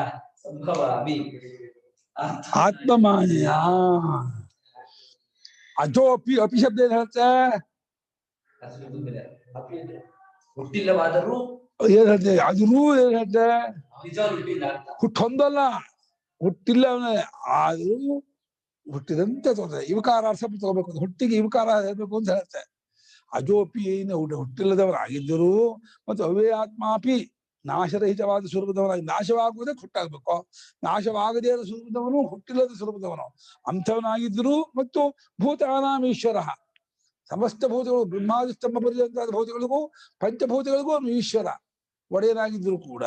ಸಂಭವಾಮಿ ಆತ್ಮಮಾಯಯಾ. ಅಜೋಪಿ, ಅಪಿ ಶಬ್ದ ಏನ್ ಹೇಳುತ್ತೆ? ಹುಟ್ಟಿಲ್ಲವಾದರೂ ಏನ್ ಹೇಳ್ತೆ? ಅದ್ರೂ ಏನ್ ಹೇಳ್ತೆ? ನಿಜ ಹುಟ್ಟಿಲ್ಲ, ಹುಟ್ಟೊಂದಲ್ಲ, ಹುಟ್ಟಿಲ್ಲ ಅವನ. ಆದ್ರೂ ಹುಟ್ಟಿದಂತೆ ತೋರ್ತದೆ. ಇವಕಾರಾರ್ಥ ತಗೋಬೇಕು, ಹುಟ್ಟಿಗೆ ಇವಕಾರ ಹೇಳ್ಬೇಕು ಅಂತ ಹೇಳುತ್ತೆ. ಅಜೋಪಿ ಹುಟ್ಟಿಲ್ಲದವರಾಗಿದ್ದರು ಮತ್ತು ಅವ್ಯಯಾತ್ಮಾಪಿ ನಾಶರಹಿತವಾದ ಸ್ವರೂಪದವನಾಗಿ, ನಾಶವಾಗುವುದೇ ಹುಟ್ಟಾಗ್ಬೇಕು, ನಾಶವಾಗದೇ ಇರೋ ಸ್ವರೂಪದವನು ಹುಟ್ಟಿಲ್ಲದ ಸ್ವರೂಪದವನು ಅಂಥವನಾಗಿದ್ದರು. ಮತ್ತು ಭೂತಾನಾಮೀಶ್ವರ, ಸಮಸ್ತ ಭೂತಗಳು ಬ್ರಹ್ಮಾದಿ ಸ್ತಂಭ ಪರ್ಯಂತಾದ ಭೂತಗಳಿಗೂ ಪಂಚಭೂತಗಳಿಗೂ ಅವನು ಈಶ್ವರ ಒಡೆಯನಾಗಿದ್ದರೂ ಕೂಡ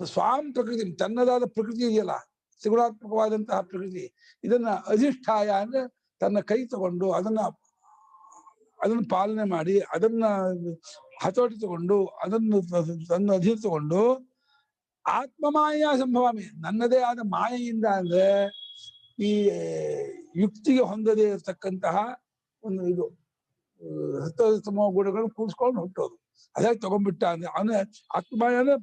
ಸ್ವಾಂ ಪ್ರಕೃತಿ, ತನ್ನದಾದ ಪ್ರಕೃತಿ ಇದೆಯಲ್ಲ, ತ್ರಿಗುಣಾತ್ಮಕವಾದಂತಹ ಪ್ರಕೃತಿ, ಇದನ್ನ ಅಧಿಷ್ಠಾಯ ಅಂದ್ರೆ ತನ್ನ ಕೈ ತಗೊಂಡು ಅದನ್ನು ಪಾಲನೆ ಮಾಡಿ, ಅದನ್ನ ಹತೋಟಿ ತಗೊಂಡು, ಅದನ್ನು ತನ್ನ ಅಧೀನ ತಗೊಂಡು ಆತ್ಮಮಾಯ ಸಂಭವಾಮಿ, ನನ್ನದೇ ಆದ ಮಾಯೆಯಿಂದ, ಅಂದ್ರೆ ಈ ಯುಕ್ತಿಗೆ ಹೊಂದದೇ ಇರತಕ್ಕಂತಹ ಒಂದು ಇದು ಸತ್ವತಮ ಗುಣಗಳನ್ನು ಕೂಡಿಸ್ಕೊಂಡು ಹುಟ್ಟೋದು, ಅದಾಗಿ ತಗೊಂಡ್ಬಿಟ್ಟ ಅಂದ್ರೆ ಅವನ ಆತ್ಮಮಾಯ ಅಂದ್ರೆ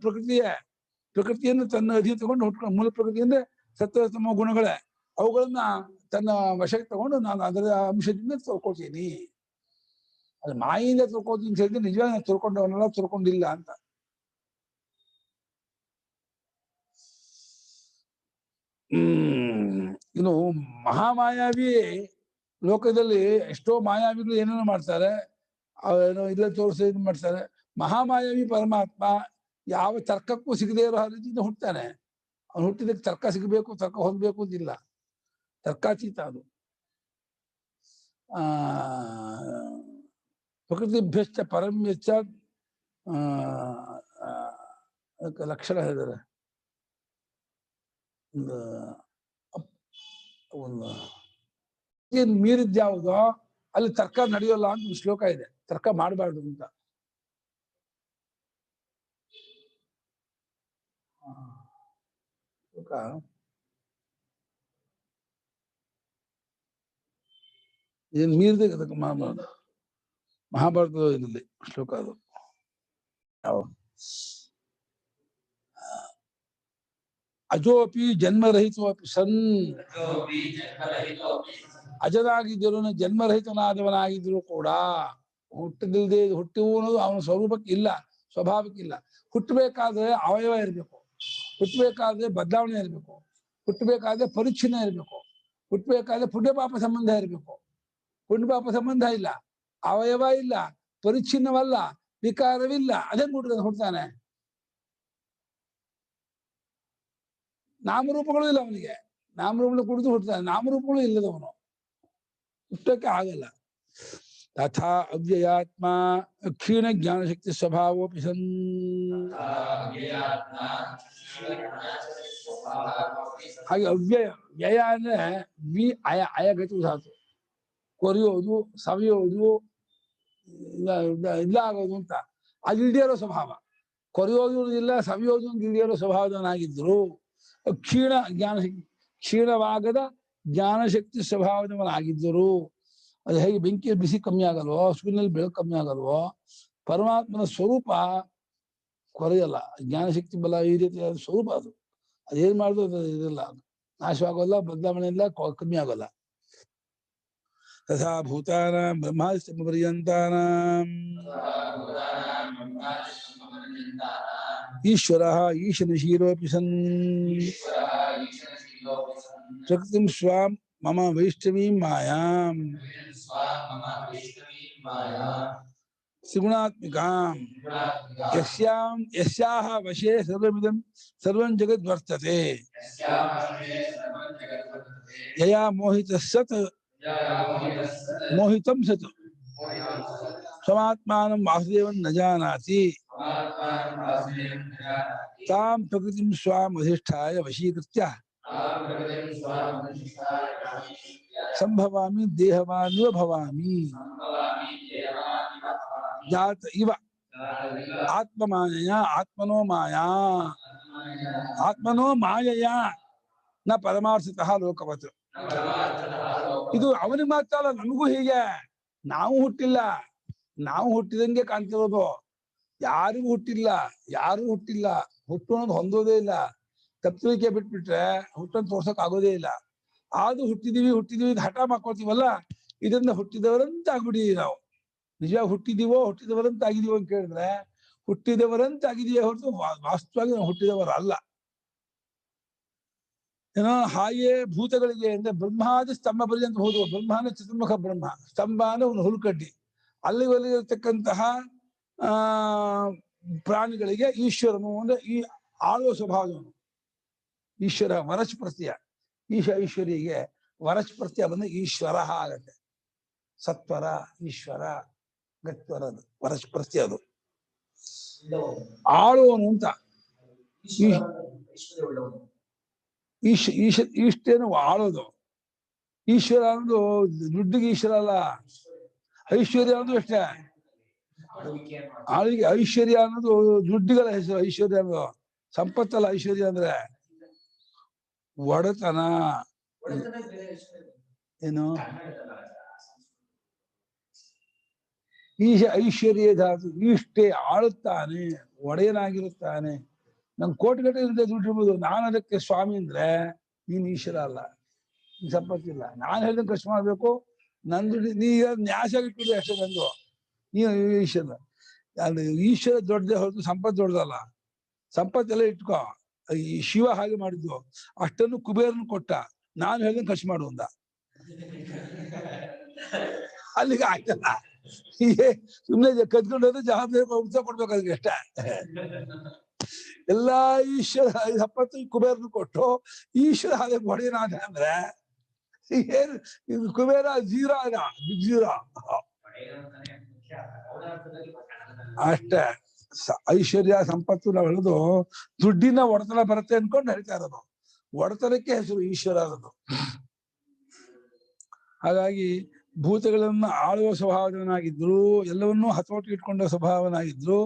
ಪ್ರಕೃತಿಯನ್ನು ತನ್ನ ಅಧೀನ ತಗೊಂಡು ಹುಟ್ಕೊಂಡು, ಮೂಲ ಪ್ರಕೃತಿ ಅಂದ್ರೆ ಸತ್ವತಮ ಗುಣಗಳೇ, ಅವುಗಳನ್ನ ತನ್ನ ವಶಕ್ಕೆ ತಗೊಂಡು ನಾನು ಅದರ ಅಂಶದಿಂದ ತಿಳ್ಕೊತೀನಿ. ಅದು ಮಾಯಿಂದ ತಿಳ್ಕೊತೀನಿ ಅಂತ ಹೇಳಿದ್ರೆ ನಿಜವಾಗಿ ನಾನು ತಿಳ್ಕೊಂಡವನ್ನೆಲ್ಲ ತಿಳ್ಕೊಂಡಿಲ್ಲ ಅಂತ. ಇನ್ನು ಮಹಾಮಾಯಾವಿ ಲೋಕದಲ್ಲಿ ಎಷ್ಟೋ ಮಾಯಾವಿಗಳು ಏನೇನೋ ಮಾಡ್ತಾರೆ, ಅವೇನೋ ಇಲ್ಲ ತೋರಿಸಿ ಇದು ಮಾಡ್ತಾರೆ. ಮಹಾಮಾಯಾವಿ ಪರಮಾತ್ಮ ಯಾವ ತರ್ಕಕ್ಕೂ ಸಿಗದೇ ಇರೋ ರೀತಿಯಿಂದ ಹುಟ್ತಾನೆ. ಅವನು ಹುಟ್ಟಿದಕ್ಕೆ ತರ್ಕ ಸಿಗಬೇಕು, ತರ್ಕ ಹೊಂದಬೇಕು ಅಂತಿಲ್ಲ, ತರ್ಕಾತೀತ ಅದು. ಪ್ರಕೃತಿಭ್ಯಶ್ಚ ಪರಮ್ಯಶ್ಚ ಲಕ್ಷಣ ಹೇಳಿದ್ದಾರೆ. ಒಂದು ಮೀರಿದ್ಯಾವುದೋ ಅಲ್ಲಿ ತರ್ಕ ನಡೆಯೋಲ್ಲ ಅಂತ ಒಂದು ಶ್ಲೋಕ ಇದೆ, ತರ್ಕ ಮಾಡಬಾರ್ದು ಅಂತ. ಇದನ್ನ ಮೀರಿದ ಮಹಾಭಾರತದ ಇದರಲ್ಲಿ ಶ್ಲೋಕ ಅದು. ಅಜೋಪಿ ಜನ್ಮರಹಿತೋಪಿ ಸನ್, ಅಜನಾಗಿದ್ದರು ಜನ್ಮರಹಿತನಾದವನಾಗಿದ್ರು ಕೂಡ ಹುಟ್ಟದಿಲ್ಲದೆ, ಹುಟ್ಟುವು ಅನ್ನೋದು ಅವನ ಸ್ವರೂಪಕ್ಕೆ ಇಲ್ಲ, ಸ್ವಭಾವಕ್ಕೆ ಇಲ್ಲ. ಹುಟ್ಟಬೇಕಾದ್ರೆ ಅವಯವ ಇರಬೇಕು, ಹುಟ್ಟಬೇಕಾದ್ರೆ ಬದಲಾವಣೆ ಇರಬೇಕು, ಹುಟ್ಟಬೇಕಾದ್ರೆ ಪರಿಚ್ಛಿನ್ನ ಇರಬೇಕು, ಹುಟ್ಟಬೇಕಾದ್ರೆ ಪುಣ್ಯ ಪಾಪ ಸಂಬಂಧ ಇರಬೇಕು. ಪುಣ್ಯ ಪಾಪ ಸಂಬಂಧ ಇಲ್ಲ, ಅವಯವ ಇಲ್ಲ, ಪರಿಚ್ಛಿನ್ನವಲ್ಲ, ವಿಕಾರವಿಲ್ಲ, ಅದೇ ಹುಡ್ತಾನೆ. ನಾಮರೂಪಗಳು ಇಲ್ಲ ಅವನಿಗೆ, ನಾಮರೂಪಗಳು ಕುಡಿದು ಹುಡ್ತಾನೆ, ನಾಮರೂಪಗಳು ಇಲ್ಲದವನು, ಹುಟ್ಟಕ್ಕೆ ಆಗಲ್ಲ. ತಥಾ ಅವ್ಯಯಾತ್ಮ ಕ್ಷೀಣ ಜ್ಞಾನಶಕ್ತಿ ಸ್ವಭಾವೋಪಿ ಸನ್, ಹಾಗೆ ಅವ್ಯಯ, ವ್ಯಯ ಅಂದ್ರೆ ಅಯಗತಿ ಧಾತು, ಕೊರಿಯೋದು, ಸವಿಯೋದು, ಇಲ್ಲ ಆಗೋದು ಅಂತ. ಅದು ಇಲ್ದೇ ಇರೋ ಸ್ವಭಾವ, ಕೊರಿಯೋದು ಇಲ್ಲ, ಸವಿಯೋದು ಇಲ್ದೇ ಇರೋ ಸ್ವಭಾವದವನಾಗಿದ್ರು. ಕ್ಷೀಣ ಜ್ಞಾನಶಕ್ತಿ, ಕ್ಷೀಣವಾಗದ ಜ್ಞಾನಶಕ್ತಿ ಸ್ವಭಾವದವನಾಗಿದ್ದರು. ಅದು ಹೇಗೆ ಬೆಂಕಿ ಬಿಸಿ ಕಮ್ಮಿ ಆಗಲ್ವೋ, ಸೂರ್ಯನಲ್ಲಿ ಬೆಳಕು ಕಮ್ಮಿ ಆಗಲ್ವೋ, ಪರಮಾತ್ಮನ ಸ್ವರೂಪ ಕೊರೆಯಲ್ಲ. ಜ್ಞಾನಶಕ್ತಿ ಬಲ ಈ ರೀತಿಯಾದ ಸ್ವರೂಪ ಅದು. ಅದೇನ್ ಮಾಡಿದ್ರು ಅದು ಇರಲ್ಲ, ನಾಶವಾಗೋಲ್ಲ, ಬದಲಾವಣೆ ಇಲ್ಲ, ಕಮ್ಮಿ ಆಗೋಲ್ಲ. ತಥಾ ಭೂತಾನಾಂ ಬ್ರಹ್ಮಾದಿ ಪರ್ಯಂತಾನಾಂ ಈಶ್ವರಃ ಈಶನಶೀಲೋಪಿ ಸನ್ ಪ್ರಕೃತಿಂ ಸ್ವಾಂ ಮಮ ವೈಷ್ಣವೀಂ ಮಾಯಾಂ ತ್ರಿಗುಣಾತ್ಮಿಕಾಂ ಯಸ್ಯಾಹ ವಶೇ ಸರ್ವಮಿದಂ ಸರ್ವಂ ಜಗದ್ ವರ್ತತೆ ಯಯಾ ಮೋಹಿತಃ ಸತ್ ಮೋಹಿತಂ ಸತ್ ಸ್ವಮಾತ್ಮಾನಂ ವಾಸುದೇವಂ ನ ಜಾನಾತಿ ತಾಂ ಪ್ರಕೃತಿಂ ಸ್ವಾಂ ಅಧಿಷ್ಠಾಯ ವಶೀಕೃತ್ಯ ಸಂಭವಾಮಿ ದೇಹವಾನಿವ ಭವಾಮಿ ಜಾತ ಇವ ಆತ್ಮಮಾಯಯ ಆತ್ಮನೋ ಮಾಯಾ ಆತ್ಮನೋ ಮಾಯಯ ನ ಪರಮಾರ್ಥತಃ ಲೋಕವತ್. ಇದು ಅವನಿಗೆ ಮಾತ್ರ ಅಲ್ಲ, ನಮಗೂ ಹೀಗೆ. ನಾವು ಹುಟ್ಟಿಲ್ಲ, ನಾವು ಹುಟ್ಟಿದಂಗೆ ಕಾಣ್ತಿರೋದು. ಯಾರಿಗೂ ಹುಟ್ಟಿಲ್ಲ, ಯಾರು ಹುಟ್ಟಿಲ್ಲ, ಹುಟ್ಟು ಅನ್ನೋದು ಹೊಂದೋದೇ ಇಲ್ಲ. ತಪ್ಪಿಕೆ ಬಿಟ್ಬಿಟ್ರೆ ಹುಟ್ಟನ್ನು ತೋರ್ಸಕ್ ಆಗೋದೇ ಇಲ್ಲ. ಆದ್ರೂ ಹುಟ್ಟಿದೀವಿ ಹಠ ಮಾಡ್ಕೊಳ್ತೀವಲ್ಲ, ಇದರಿಂದ ಹುಟ್ಟಿದವರಂತ ಆಗ್ಬಿಟ್ಟಿದೀವಿ ನಾವು. ನಿಜವಾಗಿ ಹುಟ್ಟಿದವರಂತ ಆಗಿದೀವೋ ಅಂತ ಕೇಳಿದ್ರೆ ಹುಟ್ಟಿದವರಂತ ಆಗಿದೆಯೇ ಹೊರತು ವಾಸ್ತವವಾಗಿ ನಾವು ಹುಟ್ಟಿದವರಲ್ಲ. ಏನೋ ಹಾಗೆ ಭೂತಗಳಿಗೆ ಅಂದ್ರೆ ಬ್ರಹ್ಮಾದಿ ಸ್ತಂಭ ಪರ್ಯಂತ ಹೋದ ಬ್ರಹ್ಮಾನ ಚತುರ್ಮುಖ ಬ್ರಹ್ಮ, ಸ್ತಂಭ ಅಂದ್ರೆ ಒಂದು ಹುಲ್ಕಡ್ಡಿ, ಅಲ್ಲಿರ್ತಕ್ಕಂತಹ ಪ್ರಾಣಿಗಳಿಗೆ ಈಶ್ವರನು ಅಂದ್ರೆ ಈ ಆಳುವ ಸ್ವಭಾವನು ಈಶ್ವರ ವರಚ್ ಪ್ರತ್ಯಯ. ಐಶ್ವರ್ಯಗೆ ವರಚ್ ಪ್ರತ್ಯಯ ಬಂದ್ರೆ ಈಶ್ವರ ಆಗತ್ತೆ. ಸತ್ವರ ಈಶ್ವರ ಗತ್ವರದು ವರಚ್ ಪ್ರತ್ಯಯ. ಅದು ಆಳುವನು ಅಂತ ಈಷ್ಟೇನು ಆಳೋದು. ಈಶ್ವರ ಅನ್ನೋದು ದುಡ್ಡಿಗೆ ಈಶ್ವರ ಅಲ್ಲ, ಐಶ್ವರ್ಯ ಅನ್ನೋದು ಅಷ್ಟೇ. ಆಳಿಗೆ ಐಶ್ವರ್ಯ ಅನ್ನೋದು ದುಡ್ಡಿಗಳ ಹೆಸರು. ಐಶ್ವರ್ಯ ಅನ್ನೋದು ಸಂಪತ್ತಲ್ಲ. ಐಶ್ವರ್ಯ ಅಂದ್ರೆ ಒಡೆತನ. ಏನು ಐಶ್ವರ್ಯ ಧಾತು. ಇಷ್ಟೇ ಆಳುತ್ತಾನೆ, ಒಡೆಯನಾಗಿರುತ್ತಾನೆ. ನಂಗೆ ಕೋಟಿಗಟ್ಟಲೆ ದುಡ್ಡು ಇರ್ಬೋದು, ನಾನು ಅದಕ್ಕೆ ಸ್ವಾಮಿ ಅಂದ್ರೆ ನೀನ್ ಈಶ್ವರ ಅಲ್ಲ, ನೀನ್ ಸಂಪತ್ತಿಲ್ಲ. ನಾನು ಹೇಳ್ದಂಗೆ ಖರ್ಚು ಮಾಡ್ಬೇಕು. ನಂದು ನೀ ನ್ಯಾಸ ಇಟ್ಬಿಡಿ ಅಷ್ಟೇ. ನಂದು ನೀನು ಈಶ್ವರ. ಅದು ಈಶ್ವರ ದೊಡ್ಡದೇ ಹೊರತು ಸಂಪತ್ತು ದೊಡ್ಡದಲ್ಲ. ಸಂಪತ್ತೆಲ್ಲ ಇಟ್ಕೋ. ಈ ಶಿವ ಹಾಗೆ ಮಾಡಿದ್ದು, ಅಷ್ಟನ್ನು ಕುಬೇರನು ಕೊಟ್ಟ, ನಾನು ಹೇಳ್ದಂಗೆ ಖರ್ಚು ಮಾಡು ಅಂದ. ಅಲ್ಲಿಗೆ ಆಯ್ತಲ್ಲ. ಸುಮ್ಮನೆ ಕದ್ಕೊಂಡು ಹೋದ್ರೆ ಜವಾಬ್ದಾರಿ ಉತ್ಸವ ಕೊಡ್ಬೇಕು ಅದಕ್ಕೆ ಅಷ್ಟೇ. ಎಲ್ಲಾ ಈಶ್ವರ ಸಂಪತ್ತು ಕುಬೇರನು ಕೊಟ್ಟು ಈಶ್ವರ ಹಾಗೆ ಒಡೆಯನಾದ ಅಂದ್ರೆ ಏನು ಕುಬೇರ ಜೀರೋ ಆಗ ಜೀರೋ ಅಷ್ಟೇ. ಐಶ್ವರ್ಯ ಸಂಪತ್ತು ನಾವು ಹೇಳುದು ದುಡ್ಡಿನ ಒಡೆತನ ಬರುತ್ತೆ ಅನ್ಕೊಂಡು ಹೇಳ್ತಾ ಇರೋದು. ಒಡೆತನಕ್ಕೆ ಹೆಸರು ಈಶ್ವರ ಅನ್ನೋದು. ಹಾಗಾಗಿ ಭೂತಗಳನ್ನ ಆಳುವ ಸ್ವಭಾವನಾಗಿದ್ರು, ಎಲ್ಲವನ್ನೂ ಹತೋಟಿ ಇಟ್ಕೊಂಡ ಸ್ವಭಾವನಾಗಿದ್ರು.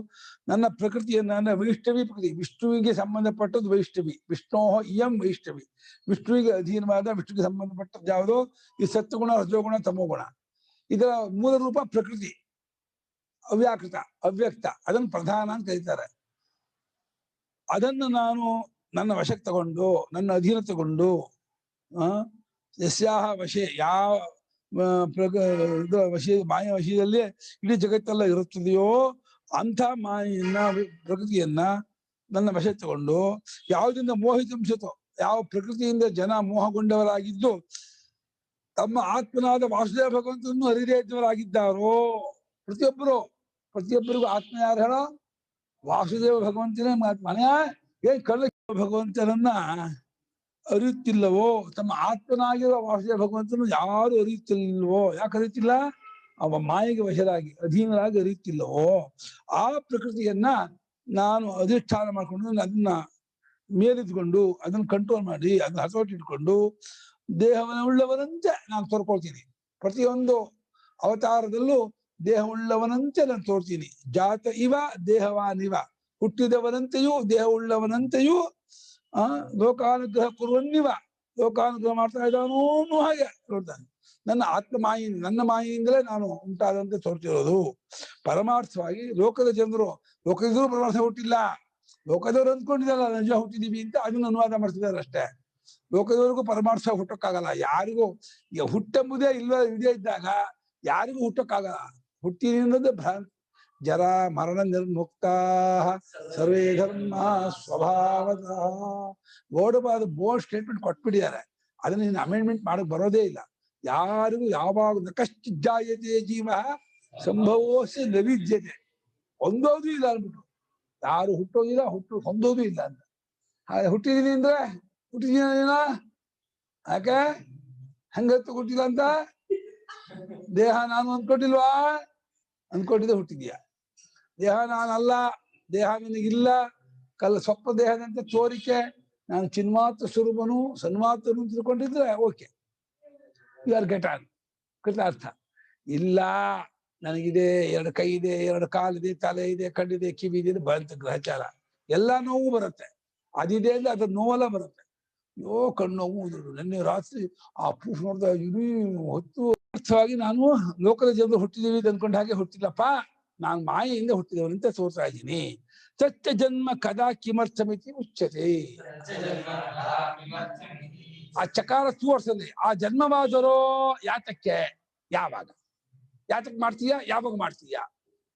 ನನ್ನ ಪ್ರಕೃತಿಯನ್ನ ಅಂದ್ರೆ ವೈಷ್ಣವಿ ಪ್ರಕೃತಿ, ವಿಷ್ಣುವಿಗೆ ಸಂಬಂಧಪಟ್ಟದ್ದು ವೈಷ್ಣವಿ. ವಿಷ್ಣೋ ಇಯಂ ವೈಷ್ಣವಿ, ವಿಷ್ಣುವಿಗೆ ಅಧೀನವಾದ, ವಿಷ್ಣುವಿಗೆ ಸಂಬಂಧಪಟ್ಟದ್ದು ಯಾವುದೋ ಈ ಸತ್ವಗುಣ, ರಜೋಗುಣ, ತಮೋಗುಣ. ಇದರ ಮೂಲ ರೂಪ ಪ್ರಕೃತಿ, ಅವ್ಯಾಕೃತ, ಅವ್ಯಕ್ತ. ಅದನ್ನು ಪ್ರಧಾನ ಅಂತ ಕರೀತಾರೆ. ಅದನ್ನು ನಾನು ನನ್ನ ವಶಕ್ಕೆ ತಗೊಂಡು, ನನ್ನ ಅಧೀನ ತಗೊಂಡು, ಯಸ್ಯಾಹ ವಶೆ, ಯಾವ ಮಾಯ ವಶದಲ್ಲಿ ಇಡೀ ಜಗತ್ತೆಲ್ಲ ಇರುತ್ತದೆಯೋ ಅಂಥ ಮಾಯನ್ನ, ಪ್ರಕೃತಿಯನ್ನ ನನ್ನ ವಶ ತಗೊಂಡು, ಯಾವುದರಿಂದ ಮೋಹಿತಂಸತೋ, ಯಾವ ಪ್ರಕೃತಿಯಿಂದ ಜನ ಮೋಹಗೊಂಡವರಾಗಿದ್ದು ತಮ್ಮ ಆತ್ಮನಾದ ವಾಸುದೇವ ಭಗವಂತನನ್ನು ಅರಿದೇ ಇದ್ದವರಾಗಿದ್ದಾರೋ. ಪ್ರತಿಯೊಬ್ಬರಿಗೂ ಆತ್ಮ ಯಾರು ಹೇಳೋ? ವಾಸುದೇವ ಭಗವಂತನೇ ಆತ್ಮನೇ. ಏನ್ ಕಳ್ಳ ಭಗವಂತನನ್ನ ಅರಿಯುತ್ತಿಲ್ಲವೋ, ತಮ್ಮ ಆತ್ಮನಾಗಿರುವ ವಾಸುದೇವ ಭಗವಂತನು ಯಾರು ಅರಿಯುತ್ತಿಲ್ಲವೋ. ಯಾಕೆ ಅರಿಯುತ್ತಿಲ್ಲ? ಅವ ಮಾಯೆಗೆ ವಶರಾಗಿ, ಅಧೀನರಾಗಿ ಅರಿಯುತ್ತಿಲ್ಲವೋ ಆ ಪ್ರಕೃತಿಯನ್ನ ನಾನು ಅಧಿಷ್ಠಾನ ಮಾಡ್ಕೊಂಡು, ಅದನ್ನ ಮೇಲಿದ್ಕೊಂಡು, ಅದನ್ನ ಕಂಟ್ರೋಲ್ ಮಾಡಿ, ಅದನ್ನ ಹತೋಟಿ ಇಟ್ಕೊಂಡು ದೇಹವನ್ನುಳ್ಳವನಂತೆ ನಾನು ತೋರ್ಕೊಳ್ತೀನಿ. ಪ್ರತಿಯೊಂದು ಅವತಾರದಲ್ಲೂ ದೇಹವುಳ್ಳವನಂತೆ ನಾನು ತೋರ್ತೀನಿ. ಜಾತ ಇವ ದೇಹವಾನಿವ, ಹುಟ್ಟಿದವನಂತೆಯೂ ದೇಹವುಳ್ಳವನಂತೆಯೂ ಲೋಕಾನುಗ್ರಹ ಕುರುವನ್ನಿವ, ಲೋಕಾನುಗ್ರಹ ಮಾಡ್ತಾ ಇದ್ದಾನೋ ಹಾಗೆ ನೋಡ್ತಾನೆ. ನನ್ನ ಆತ್ಮಮಾಯಿಂದ, ನನ್ನ ಮಾಯಿಂದಲೇ ನಾನು ಉಂಟಾದಂತೆ ತೋರ್ತಿರೋದು. ಪರಮಾರ್ಥವಾಗಿ ಲೋಕದ ಜನರು, ಲೋಕದವರು ಪರಮಾರ್ಥ ಹುಟ್ಟಿಲ್ಲ, ಲೋಕದವ್ರು ಅಂದ್ಕೊಂಡಿದ್ದಲ್ಲ ನಿಜ ಹುಟ್ಟಿದೀವಿ ಅಂತ ಅದನ್ನು ಅನುವಾದ ಮಾಡ್ತಿದ್ದಾರೆ ಅಷ್ಟೇ. ಲೋಕದವರಿಗೂ ಪರಮಾರ್ಥ ಹುಟ್ಟಕ್ಕಾಗಲ್ಲ. ಯಾರಿಗೂ ಈಗ ಹುಟ್ಟೆಂಬುದೇ ಇದೇ ಇದ್ದಾಗ ಯಾರಿಗೂ ಹುಟ್ಟಕ್ಕಾಗಲ್ಲ. ಹುಟ್ಟಿನಿಂದ ಭ್ರಾಂತಿ. ಜರ ಮರಣ ನಿರ್ಮುಕ್ತಾ ಸರ್ವೇ ಧರ್ಮ ಸ್ವಭಾವತಃ. Board statement ಕೊಟ್ಬಿಟ್ಟಿದ್ದಾರೆ. ಅದನ್ನ ನೀನು ಅಮೆಂಡ್ಮೆಂಟ್ ಮಾಡಕ್ ಬರೋದೇ ಇಲ್ಲ. ಯಾರಿಗೂ ಯಾವಾಗ ನಕಶ್ಚಿಜ್ಜಾಯತೆ ಜೀವ ಸಂಭವೋಸಿ ನವಿದ್ಯತೆ, ಹೊಂದೋದು ಇಲ್ಲ ಅಂದ್ಬಿಟ್ಟು. ಯಾರು ಹುಟ್ಟೋದಿಲ್ಲ, ಹೊಂದೋದು ಇಲ್ಲ ಅಂತ. ಹಾಗೆ ಹುಟ್ಟಿದೀನಿ ಅಂದ್ರೆ ಹುಟ್ಟಿದೀನ ಯಾಕೆ ಹಂಗತ್ತು ಹುಟ್ಟಿಲ್ಲ ಅಂತ ದೇಹ ನಾನು ಅಂದ್ಕೊಟ್ಟಿಲ್ವಾ? ಅಂದ್ಕೊಟ್ಟಿದ್ದೆ ಹುಟ್ಟಿದ್ಯಾ. ದೇಹ ನಾನಲ್ಲ, ದೇಹ ನನಗಿಲ್ಲ, ಸ್ವಲ್ಪ ದೇಹದಂತೆ ತೋರಿಕೆ. ನಾನು ಚಿನ್ಮಾತ್ರ ಸ್ವರೂಪನು, ಸನ್ಮಾತ್ರನು ತಿಳ್ಕೊಂಡಿದ್ರೆ okay, you are get on, ಕೃತಾರ್ಥ. ಇಲ್ಲ, ನನಗಿದೆ, ಎರಡು ಕೈ ಇದೆ, ಎರಡು ಕಾಲಿದೆ, ತಲೆ ಇದೆ, ಕಣ್ಣಿದೆ, ಕಿವಿ ಇದೆ, ಬಂತ ಗ್ರಹಚಾರ. ಎಲ್ಲ ನೋವು ಬರುತ್ತೆ. ಅದಿದೆ ಅಂದ್ರೆ ಅದ್ರ ನೋವೆಲ್ಲ ಬರುತ್ತೆ. ಅಯ್ಯೋ ಕಣ್ಣು ನೋವು. ನೆನ್ನೆ ರಾತ್ರಿ ಆ ಪ್ರೂಫ್ ನೋಡ್ದ ಇಡೀ ಹೊತ್ತು ಅರ್ಥವಾಗಿ ನಾನು ಲೋಕದ ಜನರು ಹುಟ್ಟಿದೀವಿ ಅಂದ್ಕೊಂಡು ಹಾಗೆ ಹುಟ್ಟಿಲ್ಲಪ್ಪ, ನಾನು ಮಾಯೆಯಿಂದ ಹುಟ್ಟಿದವನಂತ ತೋರ್ತಾ ಇದ್ದೀನಿ. ಸತ್ಯ ಜನ್ಮ ಕದಾ ಕಿಮರ್ಥಮಿತಿ ಉಚ್ಯತೆ. ಆ ಚಕಾರ ತೋರ್ಸಲ್ಲಿ ಆ ಜನ್ಮವಾದರೋ ಯಾತಕ್ಕೆ, ಯಾವಾಗ, ಯಾತಕ್ ಮಾಡ್ತೀಯಾ, ಯಾವಾಗ ಮಾಡ್ತೀಯಾ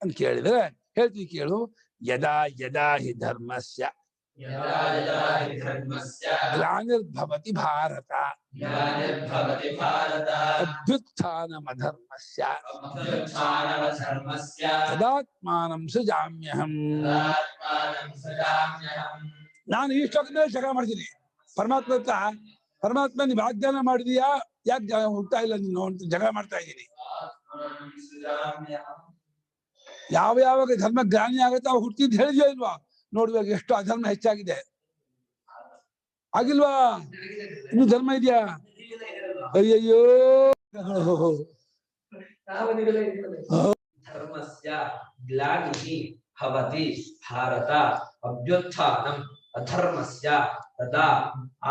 ಅಂತ ಕೇಳಿದ್ರೆ ಹೇಳ್ತೀವಿ ಕೇಳು. ಯದಾ ಯದಾ ಹಿ ಧರ್ಮಸ್ಯ यदा यदा हि धर्मस्य ग्लानिर्भवति भारत ग्लानिर्भवति भारत अभ्युत्थानमधर्मस्य अभ्युत्थानमधर्मस्य तदात्मानं सृजाम्यहं. तदात्मानं सृजाम्यहम्. ನಾನು ಈ ಶ್ಲೋಕದ ಮೇಲೆ ಜಗಳ ಮಾಡ್ತೀನಿ ಪರಮಾತ್ಮ ಹತ್ರ. ಪರಮಾತ್ಮ ನೀವು ವಾಗ್ದಾನ ಮಾಡಿದೀಯಾ, ಯಾಕೆ ಹುಡ್ತಾ ಇಲ್ಲ ನೀನು ಅಂತ ಜಗಳ ಮಾಡ್ತಾ ಇದ್ದೀನಿ. आत्मानं सृजाम्यहम्. ಯಾವ ಯಾವಾಗ ಧರ್ಮ ಗ್ಲಾನಿ ಆಗುತ್ತೆ ಅವಾಗ ಹುಡ್ತಿದ್ದು ಹೇಳಿದ್ಯೋ ಇಲ್ವಾ? ನೋಡುವಾಗ ಎಷ್ಟು ಅಧರ್ಮ ಹೆಚ್ಚಾಗಿದೆ. ಆಗಿಲ್ವಾ? ಇನ್ನು ಧರ್ಮ ಇದೆಯಾ? ಅಯ್ಯಯ್ಯೋ. ಧರ್ಮಸ್ಯ ಗ್ಲಾನಿಹಿ ಭವತಿ ಭಾರತ ಅಭ್ಯುತ್ಥಾನಂ ಅಧರ್ಮಸ್ಯ ತದಾ